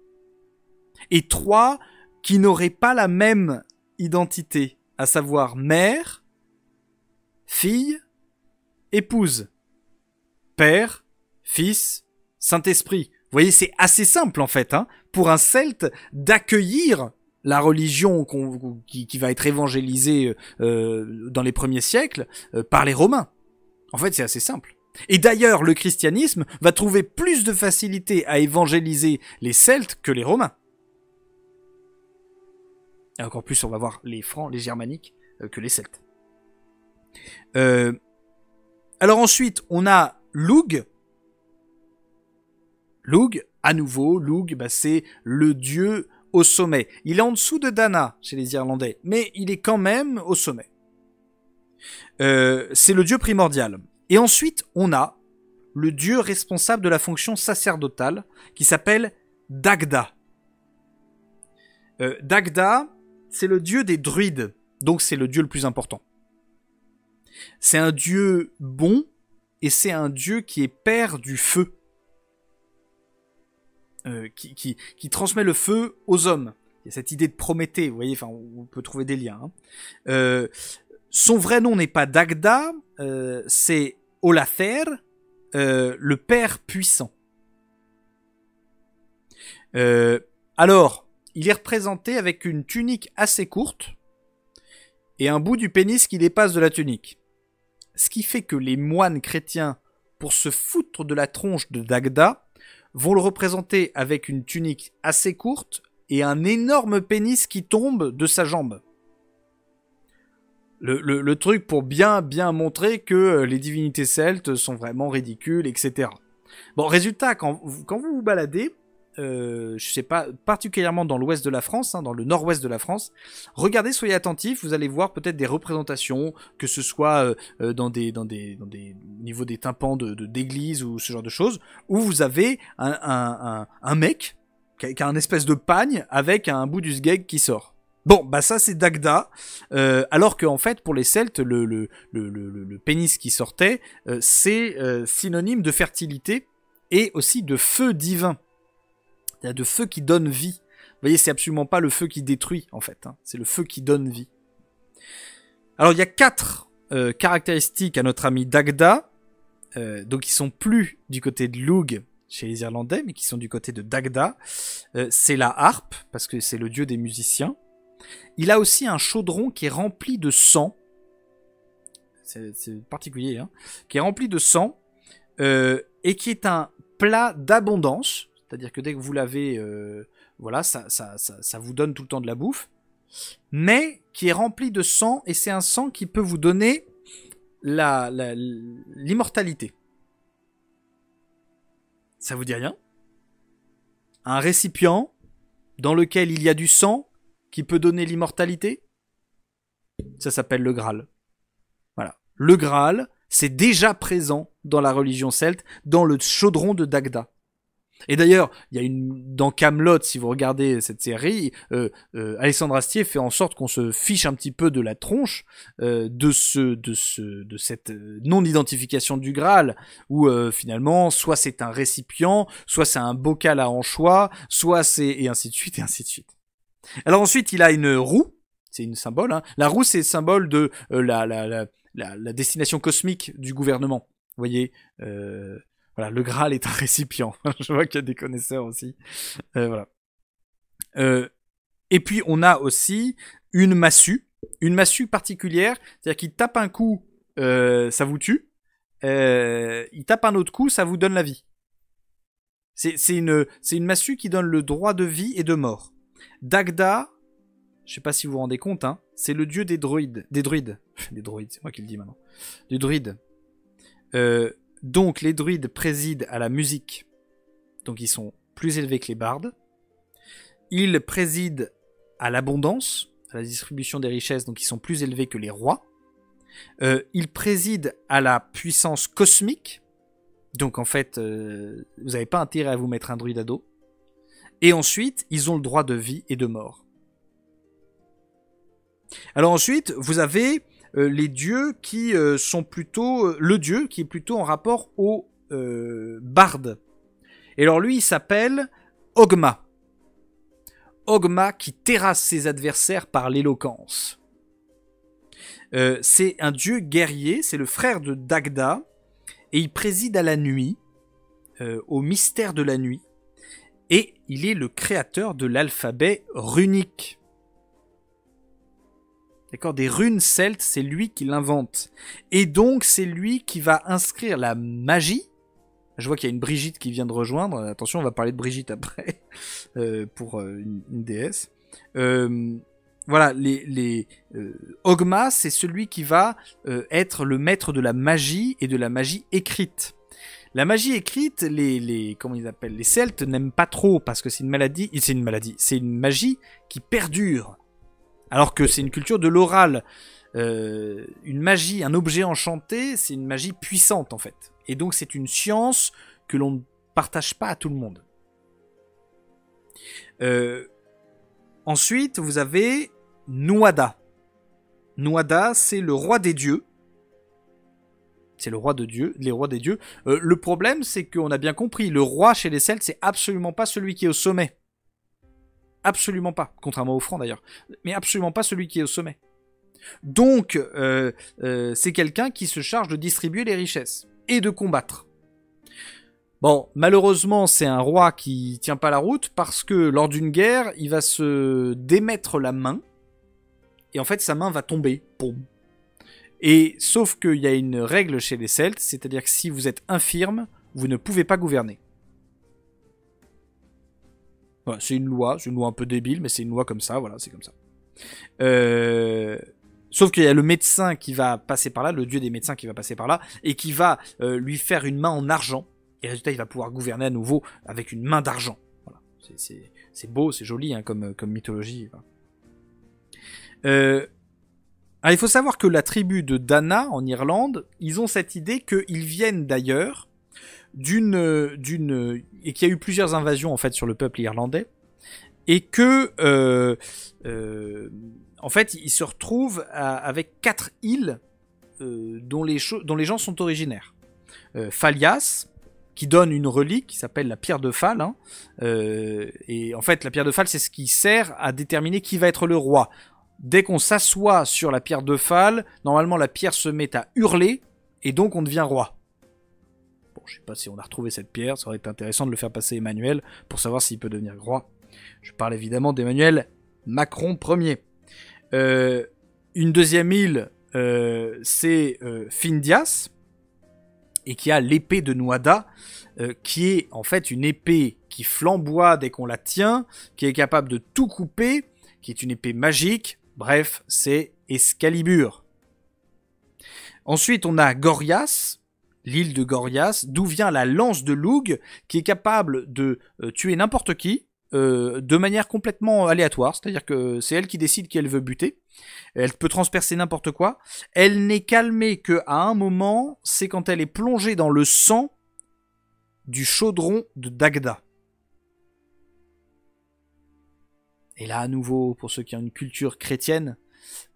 Et 3 qui n'auraient pas la même identité, à savoir mère, fille, épouse, père, fils, Saint-Esprit. Vous voyez, c'est assez simple en fait, pour un Celte d'accueillir la religion qui va être évangélisée dans les premiers siècles par les Romains. En fait, c'est assez simple. Et d'ailleurs, le christianisme va trouver plus de facilité à évangéliser les Celtes que les Romains. Et encore plus, on va voir les Francs, les Germaniques, que les Celtes. Alors ensuite, on a Lugh. Lugh, à nouveau, Lugh, c'est le dieu au sommet. Il est en dessous de Dana chez les Irlandais, mais il est quand même au sommet. C'est le dieu primordial. Et ensuite, on a le dieu responsable de la fonction sacerdotale qui s'appelle Dagda. Dagda, c'est le dieu des druides, donc c'est le dieu le plus important. C'est un dieu bon et c'est un dieu qui est père du feu. Qui transmet le feu aux hommes. Il y a cette idée de Prométhée, vous voyez, on peut trouver des liens. Son vrai nom n'est pas Dagda, c'est Olather, le père puissant. Alors, il est représenté avec une tunique assez courte et un bout du pénis qui dépasse de la tunique. Ce qui fait que les moines chrétiens, pour se foutre de la tronche de Dagda, vont le représenter avec une tunique assez courte et un énorme pénis qui tombe de sa jambe. Le truc pour bien montrer que les divinités celtes sont vraiment ridicules, etc. Bon, résultat, quand vous vous baladez, je sais pas, particulièrement dans l'ouest de la France, hein, dans le nord-ouest de la France, regardez, soyez attentifs, vous allez voir peut-être des représentations, que ce soit dans des au niveau des tympans d'église ou ce genre de choses, où vous avez un mec qui a un espèce de pagne avec un bout du sgeg qui sort. Bon, bah ça c'est Dagda, alors qu'en fait pour les Celtes, le pénis qui sortait, c'est synonyme de fertilité et aussi de feu divin, c'est-à-dire de feu qui donne vie. Vous voyez, c'est absolument pas le feu qui détruit en fait, hein, c'est le feu qui donne vie. Alors il y a 4 caractéristiques à notre ami Dagda, donc ils sont plus du côté de Lugh chez les Irlandais, mais qui sont du côté de Dagda. C'est la harpe, parce que c'est le dieu des musiciens. Il a aussi un chaudron qui est rempli de sang. C'est particulier, hein. Qui est rempli de sang et qui est un plat d'abondance. C'est-à-dire que dès que vous l'avez, voilà, ça vous donne tout le temps de la bouffe. Mais qui est rempli de sang, et c'est un sang qui peut vous donner l'immortalité. Ça vous dit rien? Un récipient dans lequel il y a du sang qui peut donner l'immortalité, ça s'appelle le Graal. Voilà. Le Graal, c'est déjà présent dans la religion celte, dans le chaudron de Dagda. Et d'ailleurs, il y a dans Camelot, si vous regardez cette série, Alexandre Astier fait en sorte qu'on se fiche un petit peu de la tronche de cette non-identification du Graal, où finalement, soit c'est un récipient, soit c'est un bocal à anchois, soit c'est et ainsi de suite et ainsi de suite. Alors ensuite, il a une roue, c'est une symbole. Hein. La roue, c'est le symbole de la destination cosmique du gouvernement. Vous voyez. Voilà, le Graal est un récipient. Je vois qu'il y a des connaisseurs aussi. Voilà. Et puis, on a aussi une massue particulière. C'est-à-dire qu'il tape un coup, ça vous tue. Il tape un autre coup, ça vous donne la vie. C'est une massue qui donne le droit de vie et de mort. Dagda, je sais pas si vous vous rendez compte, hein, c'est le dieu des druides. Des druides, c'est moi qui le dis maintenant. Des druides. Donc les druides président à la musique, donc ils sont plus élevés que les bardes. Ils président à l'abondance, à la distribution des richesses, donc ils sont plus élevés que les rois. Ils président à la puissance cosmique, donc en fait, vous n'avez pas intérêt à vous mettre un druide à dos. Et ensuite, ils ont le droit de vie et de mort. Alors ensuite, vous avez les dieux qui sont plutôt... le dieu qui est plutôt en rapport au barde. Et alors lui, il s'appelle Ogma. Ogma qui terrasse ses adversaires par l'éloquence. C'est un dieu guerrier, c'est le frère de Dagda, et il préside à la nuit, au mystère de la nuit, et il est le créateur de l'alphabet runique. D'accord, des runes celtes, c'est lui qui l'invente. Et donc, c'est lui qui va inscrire la magie. Je vois qu'il y a une Brigitte qui vient de rejoindre. Attention, on va parler de Brigitte après, pour une déesse. Voilà, Ogma, c'est celui qui va être le maître de la magie et de la magie écrite. La magie écrite, comment ils appellent, les Celtes n'aiment pas trop parce que c'est une maladie, c'est une magie qui perdure. Alors que c'est une culture de l'oral. Une magie, un objet enchanté, c'est une magie puissante en fait. Et donc c'est une science que l'on ne partage pas à tout le monde. Ensuite, vous avez Nuada. Nuada, c'est le roi des dieux. C'est le roi de Dieu, les rois des dieux. Le problème, c'est qu'on a bien compris, le roi chez les Celtes, c'est absolument pas celui qui est au sommet. Absolument pas, contrairement aux Francs d'ailleurs. Mais absolument pas celui qui est au sommet. Donc, c'est quelqu'un qui se charge de distribuer les richesses et de combattre. Bon, malheureusement, c'est un roi qui tient pas la route parce que lors d'une guerre, il va se démettre la main et en fait, sa main va tomber. Boum. Et sauf qu'il y a une règle chez les Celtes, c'est-à-dire que si vous êtes infirme, vous ne pouvez pas gouverner. Voilà, c'est une loi un peu débile, mais c'est une loi comme ça, voilà, c'est comme ça. Sauf qu'il y a le médecin qui va passer par là, le dieu des médecins qui va passer par là, et qui va lui faire une main en argent. Et résultat, il va pouvoir gouverner à nouveau avec une main d'argent. Voilà. C'est beau, c'est joli hein, comme mythologie. Alors, il faut savoir que la tribu de Dana, en Irlande, ils ont cette idée qu'ils viennent d'ailleurs et qu'il y a eu plusieurs invasions en fait sur le peuple irlandais, et que en fait, ils se retrouvent avec 4 îles dont les gens sont originaires. Falias, qui donne une relique qui s'appelle la pierre de Fal. Hein, et en fait, la pierre de Fal, c'est ce qui sert à déterminer qui va être le roi. Dès qu'on s'assoit sur la pierre de Fal, normalement la pierre se met à hurler, et donc on devient roi. Bon, je sais pas si on a retrouvé cette pierre, ça aurait été intéressant de le faire passer Emmanuel pour savoir s'il peut devenir roi. Je parle évidemment d'Emmanuel Macron Ier. Une deuxième île, c'est Findias, et qui a l'épée de Nuada, qui est en fait une épée qui flamboie dès qu'on la tient, qui est capable de tout couper, qui est une épée magique. Bref, c'est Excalibur. Ensuite, on a Gorias, l'île de Gorias, d'où vient la lance de Lug, qui est capable de tuer n'importe qui, de manière complètement aléatoire, c'est-à-dire que c'est elle qui décide qui elle veut buter. Elle peut transpercer n'importe quoi. Elle n'est calmée qu'à un moment, c'est quand elle est plongée dans le sang du chaudron de Dagda. Et là, à nouveau, pour ceux qui ont une culture chrétienne,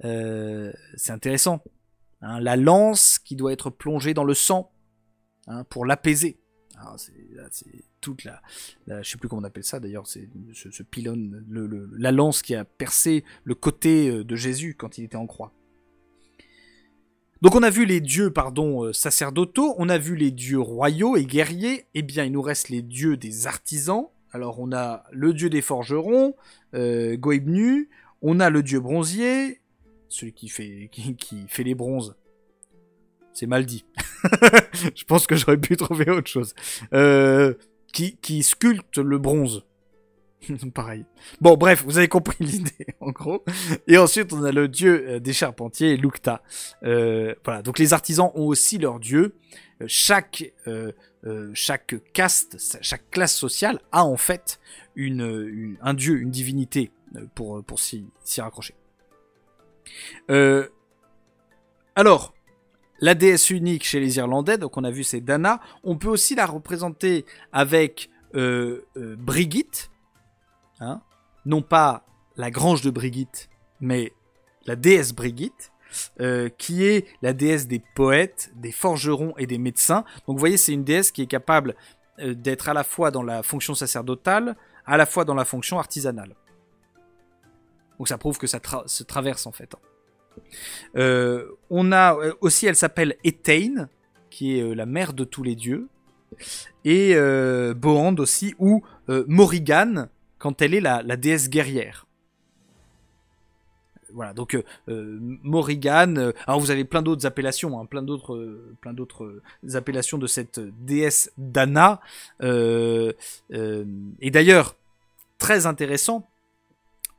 c'est intéressant. Hein, la lance qui doit être plongée dans le sang hein, pour l'apaiser. C'est toute je sais plus comment on appelle ça d'ailleurs, c'est ce pylône, la lance qui a percé le côté de Jésus quand il était en croix. Donc on a vu les dieux sacerdotaux, on a vu les dieux royaux et guerriers, et bien il nous reste les dieux des artisans. Alors on a le dieu des forgerons, Goibnu, on a le dieu bronzier, celui qui fait les bronzes. C'est mal dit. Je pense que j'aurais pu trouver autre chose. Qui sculpte le bronze. Pareil. Bon, bref, vous avez compris l'idée, en gros. Et ensuite, on a le dieu des charpentiers, Lukta. Voilà. Donc, les artisans ont aussi leur dieu. Chaque caste, chaque classe sociale a en fait un dieu, une divinité pour s'y raccrocher. Alors, la déesse unique chez les Irlandais, donc on a vu c'est Dana. On peut aussi la représenter avec Brigitte, hein, non pas la grange de Brigitte, mais la déesse Brigitte, qui est la déesse des poètes, des forgerons et des médecins. Donc vous voyez, c'est une déesse qui est capable d'être à la fois dans la fonction sacerdotale, à la fois dans la fonction artisanale. Donc ça prouve que ça se traverse en fait. On a aussi, elle s'appelle Etain, qui est la mère de tous les dieux, et Boand aussi, ou Morrigan, quand elle est la déesse guerrière. Voilà, donc Morrigan. Alors vous avez plein d'autres appellations, hein, plein d'autres appellations de cette déesse Dana. Et d'ailleurs, très intéressant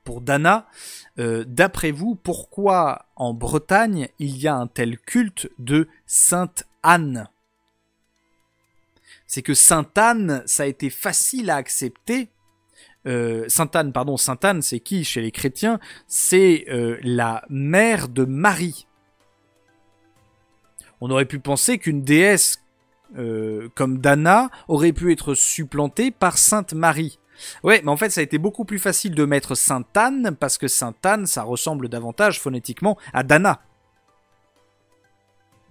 pour Dana. D'après vous, pourquoi en Bretagne il y a un tel culte de Sainte Anne? C'est que Sainte Anne, ça a été facile à accepter. Sainte Anne, c'est qui chez les chrétiens? C'est la mère de Marie. On aurait pu penser qu'une déesse comme Dana aurait pu être supplantée par Sainte Marie. Ouais, mais en fait, ça a été beaucoup plus facile de mettre Sainte Anne, parce que Sainte Anne, ça ressemble davantage phonétiquement à Dana.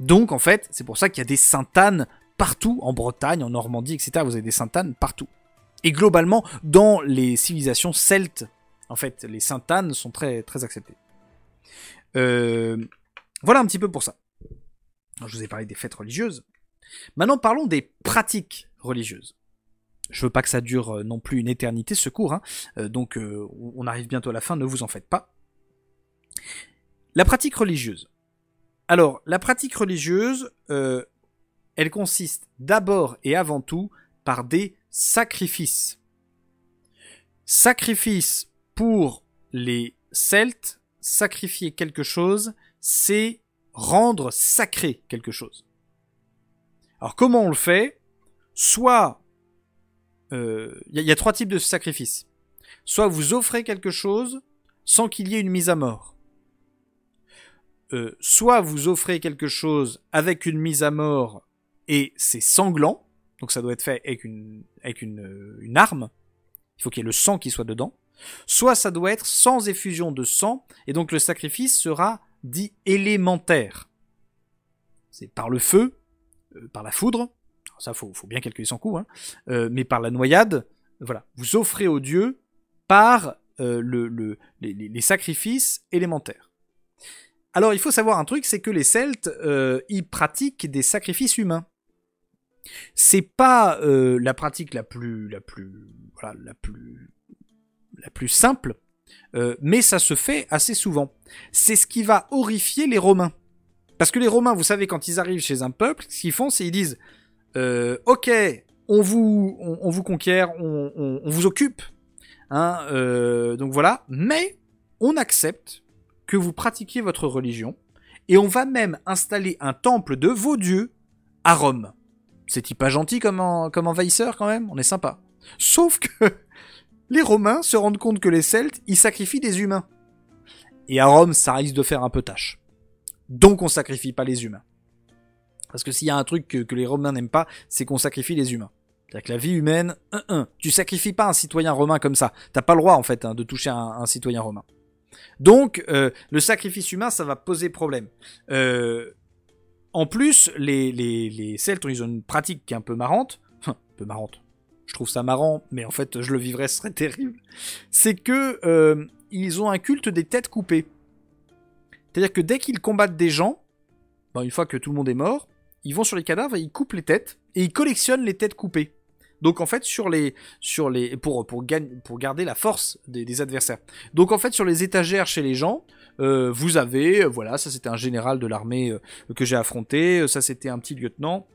Donc, en fait, c'est pour ça qu'il y a des Sainte Anne partout, en Bretagne, en Normandie, etc. Vous avez des Sainte Anne partout. Et globalement, dans les civilisations celtes, en fait, les Sainte Anne sont très, très acceptées. Voilà un petit peu pour ça. Alors, je vous ai parlé des fêtes religieuses. Maintenant, parlons des pratiques religieuses. Je veux pas que ça dure non plus une éternité ce cours, hein. Donc on arrive bientôt à la fin, ne vous en faites pas. La pratique religieuse. Alors, la pratique religieuse, elle consiste d'abord et avant tout par des sacrifices. Sacrifices pour les Celtes, sacrifier quelque chose, c'est rendre sacré quelque chose. Alors comment on le fait? Soit, y a 3 types de sacrifices. Soit vous offrez quelque chose sans qu'il y ait une mise à mort. Soit vous offrez quelque chose avec une mise à mort et c'est sanglant, donc ça doit être fait avec une arme, il faut qu'il y ait le sang qui soit dedans. Soit ça doit être sans effusion de sang, et donc le sacrifice sera dit élémentaire. C'est par le feu, par la foudre, alors ça faut bien calculer son coût, hein, mais par la noyade, voilà, vous offrez au dieu par les sacrifices élémentaires. Alors il faut savoir un truc, c'est que les Celtes, ils pratiquent des sacrifices humains. C'est pas la pratique la plus simple, mais ça se fait assez souvent. C'est ce qui va horrifier les Romains. Parce que les Romains, vous savez, quand ils arrivent chez un peuple, ce qu'ils font, c'est ils disent ok, on vous conquiert, on vous occupe, hein, donc voilà, mais on accepte que vous pratiquiez votre religion, et on va même installer un temple de vos dieux à Rome. C'est pas gentil comme envahisseur quand même, on est sympa. Sauf que les Romains se rendent compte que les Celtes, ils sacrifient des humains. Et à Rome, ça risque de faire un peu tâche. Donc on sacrifie pas les humains. Parce que s'il y a un truc que les Romains n'aiment pas, c'est qu'on sacrifie les humains. C'est-à-dire que la vie humaine, tu sacrifies pas un citoyen romain comme ça. T'as pas le droit en fait de toucher un citoyen romain. Donc le sacrifice humain, ça va poser problème. En plus, les Celtes, ils ont une pratique qui est un peu marrante. Enfin, un peu marrante. Je trouve ça marrant, mais en fait, je le vivrais, ce serait terrible. C'est que ils ont un culte des têtes coupées. C'est-à-dire que dès qu'ils combattent des gens, une fois que tout le monde est mort, ils vont sur les cadavres et ils coupent les têtes et ils collectionnent les têtes coupées. Donc en fait pour garder la force des adversaires. Donc en fait sur les étagères chez les gens, vous avez voilà, ça c'était un général de l'armée que j'ai affronté, ça c'était un petit lieutenant,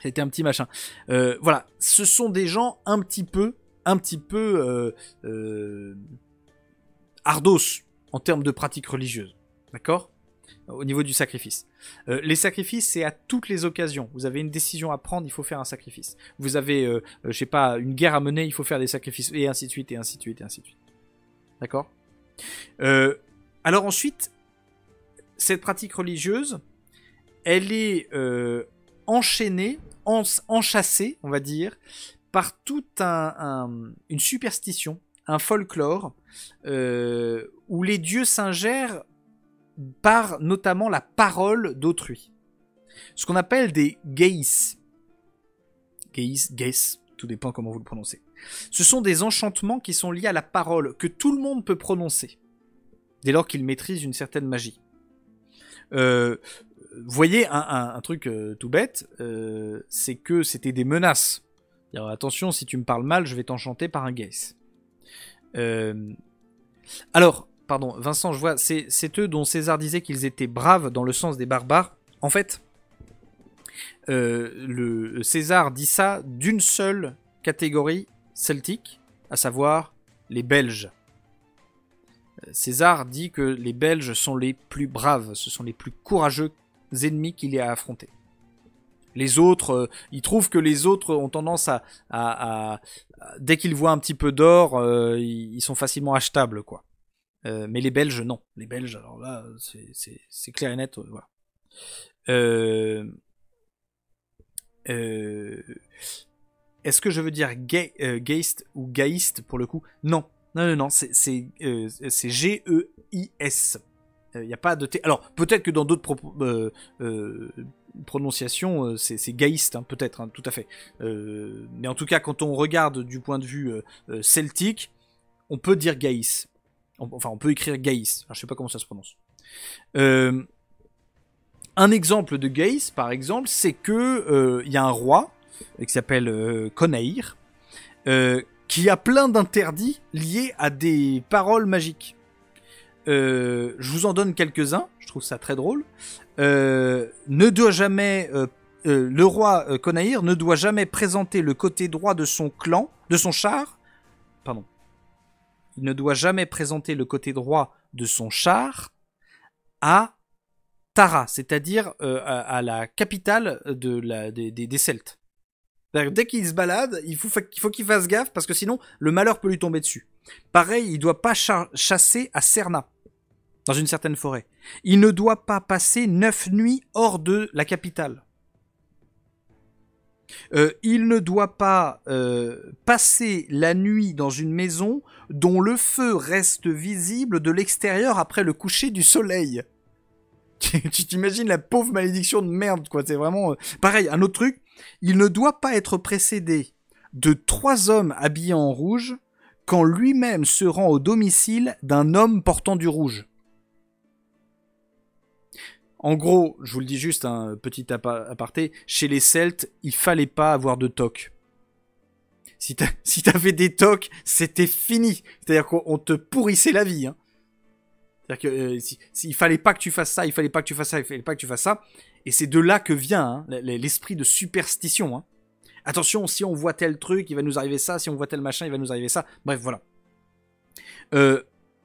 c'était un petit machin. Voilà, ce sont des gens un petit peu ardos en termes de pratiques religieuses. D'accord ? Au niveau du sacrifice. Les sacrifices, c'est à toutes les occasions. Vous avez une décision à prendre, il faut faire un sacrifice. Vous avez, je sais pas, une guerre à mener, il faut faire des sacrifices, et ainsi de suite, et ainsi de suite, et ainsi de suite. D'accord ? Alors ensuite, cette pratique religieuse, elle est enchaînée, enchâssée, on va dire, par toute une superstition, un folklore, où les dieux s'ingèrent par notamment la parole d'autrui. Ce qu'on appelle des geis. Geis, tout dépend comment vous le prononcez. Ce sont des enchantements qui sont liés à la parole, que tout le monde peut prononcer, dès lors qu'il maîtrise une certaine magie. Vous voyez, un truc tout bête, c'est que c'était des menaces. Alors, attention, si tu me parles mal, je vais t'enchanter par un geis. Alors, pardon, Vincent, je vois, c'est eux dont César disait qu'ils étaient braves dans le sens des barbares. En fait, le César dit ça d'une seule catégorie celtique, à savoir les Belges. César dit que les Belges sont les plus braves, ce sont les plus courageux ennemis qu'il ait à affronter. Les autres, ils trouvent que les autres ont tendance à dès qu'ils voient un petit peu d'or, ils sont facilement achetables, quoi. Mais les Belges, non. Les Belges, alors là, c'est clair et net. Voilà. Est-ce que je veux dire geist ou gaïste pour le coup? Non. Non, c'est G-E-I-S. Il n'y a pas de T. Alors, peut-être que dans d'autres prononciations, c'est gaïste, hein, peut-être, hein, tout à fait. Mais en tout cas, quand on regarde du point de vue celtique, on peut dire gaïs. Enfin, on peut écrire gaïs. Alors, je sais pas comment ça se prononce. Un exemple de gaïs, par exemple, c'est que y a un roi qui s'appelle Conaïr, qui a plein d'interdits liés à des paroles magiques. Je vous en donne quelques-uns, je trouve ça très drôle. Ne doit jamais, le roi Conaïr ne doit jamais présenter le côté droit de son clan, de son char. Pardon. Il ne doit jamais présenter le côté droit de son char à Tara, c'est-à-dire à la capitale des Celtes. Dès qu'il se balade, il faut qu'il fasse gaffe parce que sinon le malheur peut lui tomber dessus. Pareil, il doit pas chasser à Cerna, dans une certaine forêt. Il ne doit pas passer 9 nuits hors de la capitale. Il ne doit pas passer la nuit dans une maison dont le feu reste visible de l'extérieur après le coucher du soleil. Tu t'imagines la pauvre malédiction de merde, quoi. C'est vraiment... Pareil, un autre truc, il ne doit pas être précédé de 3 hommes habillés en rouge quand lui-même se rend au domicile d'un homme portant du rouge. En gros, je vous le dis juste, un petit aparté, chez les Celtes, il fallait pas avoir de toc. Si t'avais des tocs, c'était fini. C'est-à-dire qu'on te pourrissait la vie. Hein. C'est-à-dire que il fallait pas que tu fasses ça, il fallait pas que tu fasses ça, il fallait pas que tu fasses ça. Et c'est de là que vient hein, l'esprit de superstition. Hein. Attention, si on voit tel truc, il va nous arriver ça. Si on voit tel machin, il va nous arriver ça. Bref, voilà.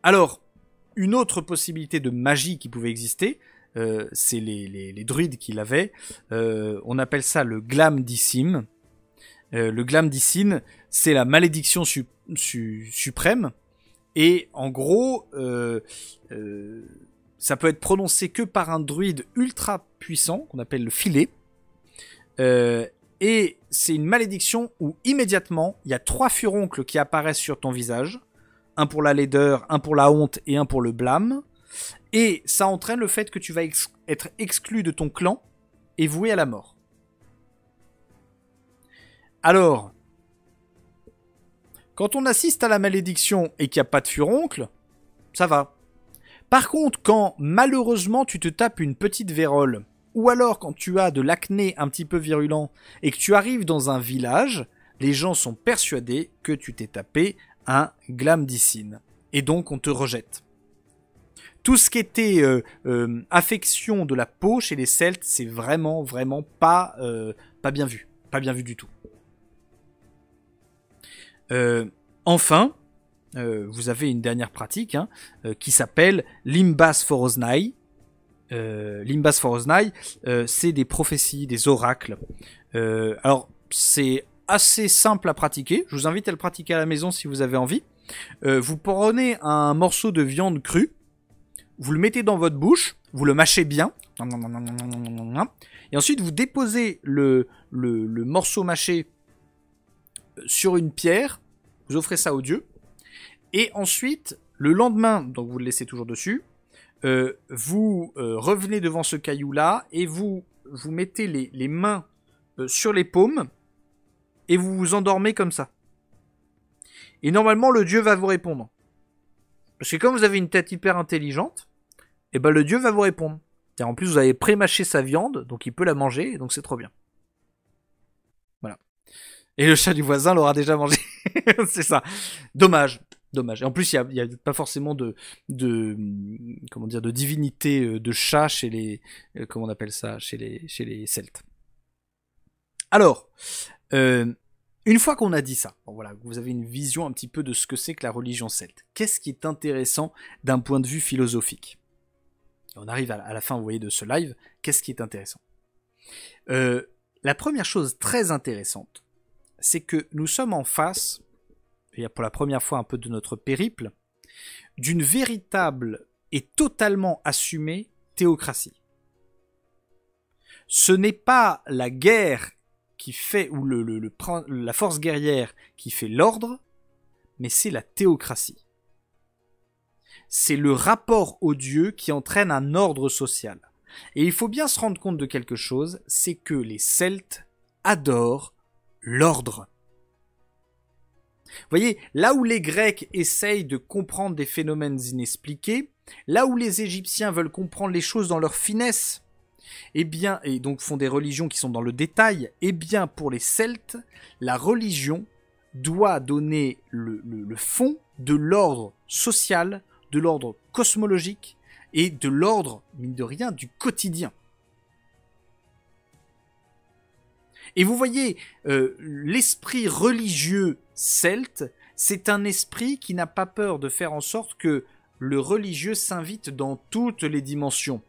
Alors, une autre possibilité de magie qui pouvait exister, c'est les druides qui l'avaient. On appelle ça le glam d'Issim. Le glam d'Issim, c'est la malédiction suprême. Et en gros, ça peut être prononcé que par un druide ultra puissant, qu'on appelle le filet. Et c'est une malédiction où immédiatement, il y a 3 furoncles qui apparaissent sur ton visage. Un pour la laideur, un pour la honte et un pour le blâme. Et ça entraîne le fait que tu vas être exclu de ton clan et voué à la mort. Alors, quand on assiste à la malédiction et qu'il n'y a pas de furoncle, ça va. Par contre, quand malheureusement tu te tapes une petite vérole, ou alors quand tu as de l'acné un petit peu virulent et que tu arrives dans un village, les gens sont persuadés que tu t'es tapé un glamdicine. Et donc on te rejette. Tout ce qui était affection de la peau chez les Celtes, c'est vraiment pas bien vu. Pas bien vu du tout. Enfin, vous avez une dernière pratique hein, qui s'appelle Limbas Foroznai. Limbas Foroznai, c'est des prophéties, des oracles. Alors, c'est assez simple à pratiquer. Je vous invite à le pratiquer à la maison si vous avez envie. Vous prenez un morceau de viande crue, vous le mettez dans votre bouche, vous le mâchez bien, et ensuite vous déposez le morceau mâché sur une pierre, vous offrez ça au dieu, et ensuite, le lendemain, donc vous le laissez toujours dessus, vous revenez devant ce caillou-là, et vous mettez les mains sur les paumes, et vous vous endormez comme ça. Et normalement, le dieu va vous répondre. Parce que comme vous avez une tête hyper intelligente, et ben le dieu va vous répondre. En plus, vous avez pré-mâché sa viande, donc il peut la manger, donc c'est trop bien. Voilà. Et le chat du voisin l'aura déjà mangé. C'est ça. Dommage. Et en plus, il y a pas forcément de divinité de chat chez les, comment on appelle ça, chez les Celtes. Alors, une fois qu'on a dit ça, bon, voilà, vous avez une vision un petit peu de ce que c'est que la religion celte. Qu'est-ce qui est intéressant d'un point de vue philosophique ? Et on arrive à la fin, vous voyez, de ce live. Qu'est-ce qui est intéressant ? La première chose très intéressante, c'est que nous sommes en face, et pour la première fois un peu de notre périple, d'une véritable et totalement assumée théocratie. Ce n'est pas la guerre qui fait, ou la force guerrière qui fait l'ordre, mais c'est la théocratie. C'est le rapport au Dieu qui entraîne un ordre social. Et il faut bien se rendre compte de quelque chose, c'est que les Celtes adorent l'ordre. Vous voyez, là où les Grecs essayent de comprendre des phénomènes inexpliqués, là où les Égyptiens veulent comprendre les choses dans leur finesse, eh bien, et donc font des religions qui sont dans le détail, eh bien, pour les Celtes, la religion doit donner le fond de l'ordre social, de l'ordre cosmologique et de l'ordre, mine de rien, du quotidien. Et vous voyez, l'esprit religieux celte, c'est un esprit qui n'a pas peur de faire en sorte que le religieux s'invite dans toutes les dimensions.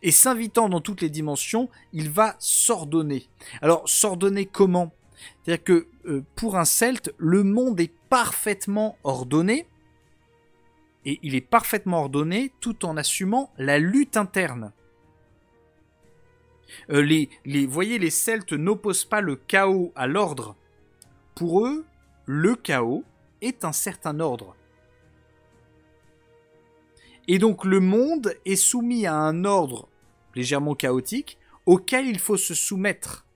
Et s'invitant dans toutes les dimensions, il va s'ordonner. Alors, s'ordonner comment? C'est-à-dire que pour un Celte, le monde est parfaitement ordonné. Et il est parfaitement ordonné tout en assumant la lutte interne. Voyez, les Celtes n'opposent pas le chaos à l'ordre. Pour eux, le chaos est un certain ordre. Et donc le monde est soumis à un ordre légèrement chaotique auquel il faut se soumettre.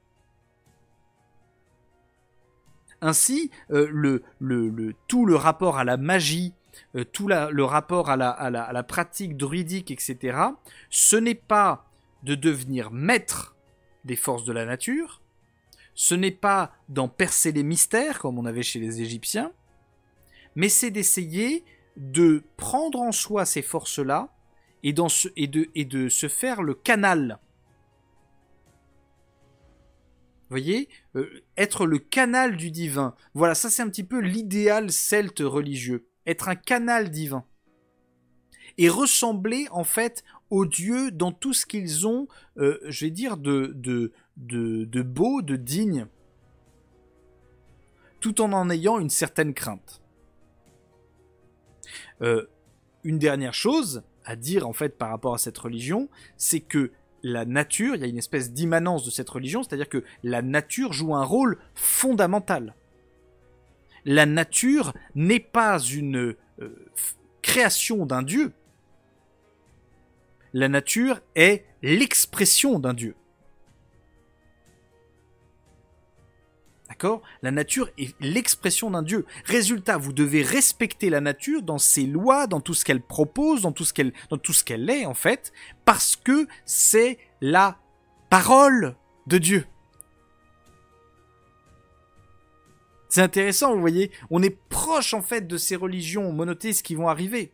Ainsi, tout le rapport à la magie, le rapport à la pratique druidique, etc., ce n'est pas de devenir maître des forces de la nature, ce n'est pas d'en percer les mystères, comme on avait chez les Égyptiens, mais c'est d'essayer de prendre en soi ces forces-là et de se faire le canal. Vous voyez, être le canal du divin. Voilà, ça c'est un petit peu l'idéal celte religieux. Être un canal divin. Et ressembler en fait aux dieux dans tout ce qu'ils ont, je vais dire, de beau, de digne, tout en ayant une certaine crainte. Une dernière chose à dire en fait par rapport à cette religion, c'est que la nature, il y a une espèce d'immanence de cette religion, c'est-à-dire que la nature joue un rôle fondamental. La nature n'est pas une création d'un dieu. La nature est l'expression d'un dieu. D'accord ? La nature est l'expression d'un dieu. Résultat, vous devez respecter la nature dans ses lois, dans tout ce qu'elle propose, dans tout ce qu'elle est en fait, parce que c'est la parole de Dieu. C'est intéressant, vous voyez, on est proche en fait de ces religions monothéistes qui vont arriver.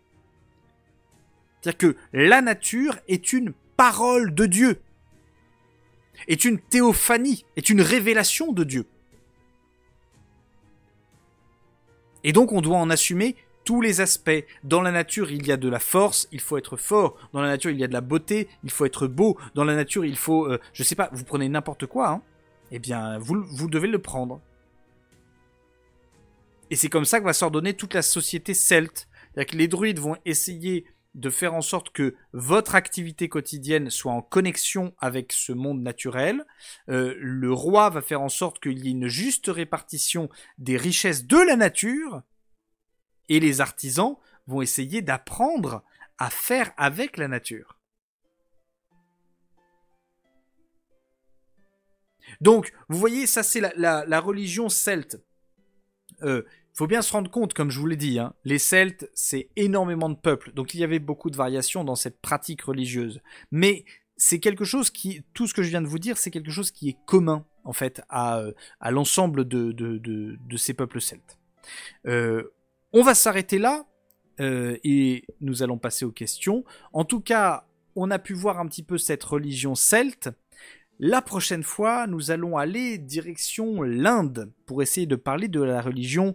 C'est-à-dire que la nature est une parole de Dieu, est une théophanie, est une révélation de Dieu. Et donc on doit en assumer tous les aspects. Dans la nature, il y a de la force, il faut être fort. Dans la nature, il y a de la beauté, il faut être beau. Dans la nature, il faut, je sais pas, vous prenez n'importe quoi, hein, eh bien, vous devez le prendre. Et c'est comme ça que va s'ordonner toute la société celte. C'est-à-dire que les druides vont essayer de faire en sorte que votre activité quotidienne soit en connexion avec ce monde naturel. Le roi va faire en sorte qu'il y ait une juste répartition des richesses de la nature. Et les artisans vont essayer d'apprendre à faire avec la nature. Donc, vous voyez, ça c'est la religion celte. Faut bien se rendre compte, comme je vous l'ai dit, hein, les Celtes, c'est énormément de peuples, donc il y avait beaucoup de variations dans cette pratique religieuse. Mais c'est quelque chose qui, tout ce que je viens de vous dire, c'est quelque chose qui est commun, en fait, à l'ensemble de ces peuples celtes. On va s'arrêter là, et nous allons passer aux questions. En tout cas, on a pu voir un petit peu cette religion celte. La prochaine fois, nous allons aller direction l'Inde, pour essayer de parler de la religion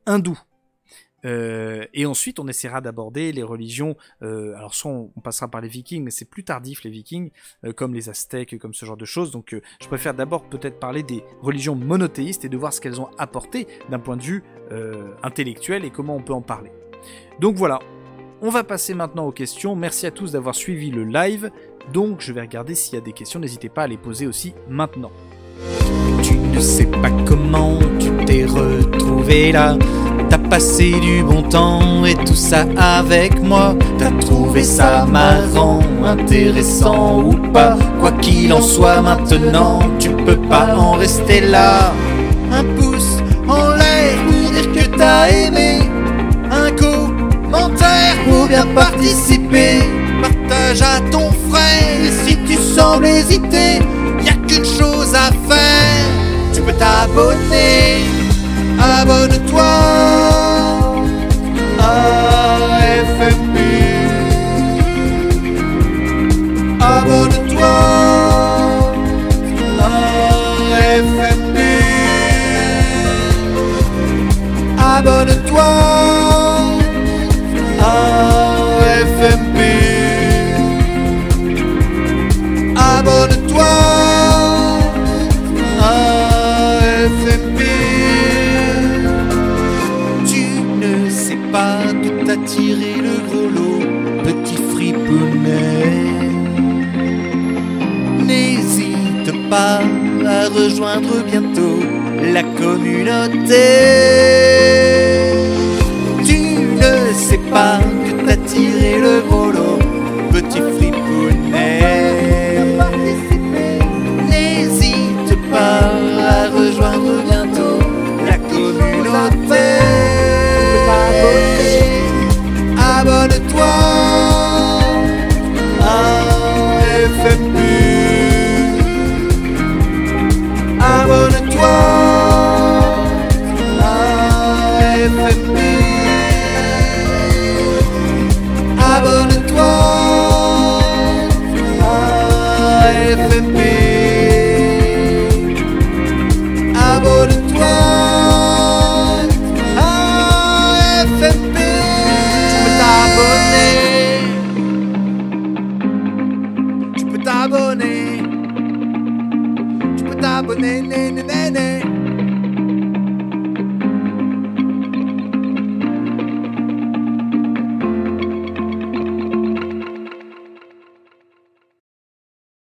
hindoue. Et ensuite, on essaiera d'aborder les religions. Alors, soit on passera par les Vikings, mais c'est plus tardif, les Vikings, comme les Aztèques, comme ce genre de choses. Donc, je préfère d'abord peut-être parler des religions monothéistes et de voir ce qu'elles ont apporté d'un point de vue intellectuel et comment on peut en parler. Donc voilà, on va passer maintenant aux questions. Merci à tous d'avoir suivi le live. Donc, je vais regarder s'il y a des questions. N'hésitez pas à les poser aussi maintenant. Tu ne sais pas comment tu t'es retrouvé là. T'as passé du bon temps et tout ça avec moi. T'as trouvé ça marrant, intéressant ou pas. Quoi qu'il en soit maintenant, tu peux pas en rester là. Un pouce en l'air pour dire que t'as aimé. Un commentaire pour bien participer. Partage à ton frère et si tu sembles hésiter, y'a qu'une chose à faire. Tu peux t'abonner. Abonne-toi à FMP. Abonne-toi à FMP. Abonne-toi à FMP. tiré le gros lot, petit fripounet. N'hésite pas à rejoindre bientôt la communauté. Tu ne sais pas que t'as tiré le gros lot, petit fripounet. N'hésite pas à rejoindre bientôt la communauté. Abonne-toi à FMP. Abonne-toi à FMP. Abonne-toi à FMP. Abonne-toi à FMP. Tu peux t'abonner. Tu peux t'abonner, né, né, né, né.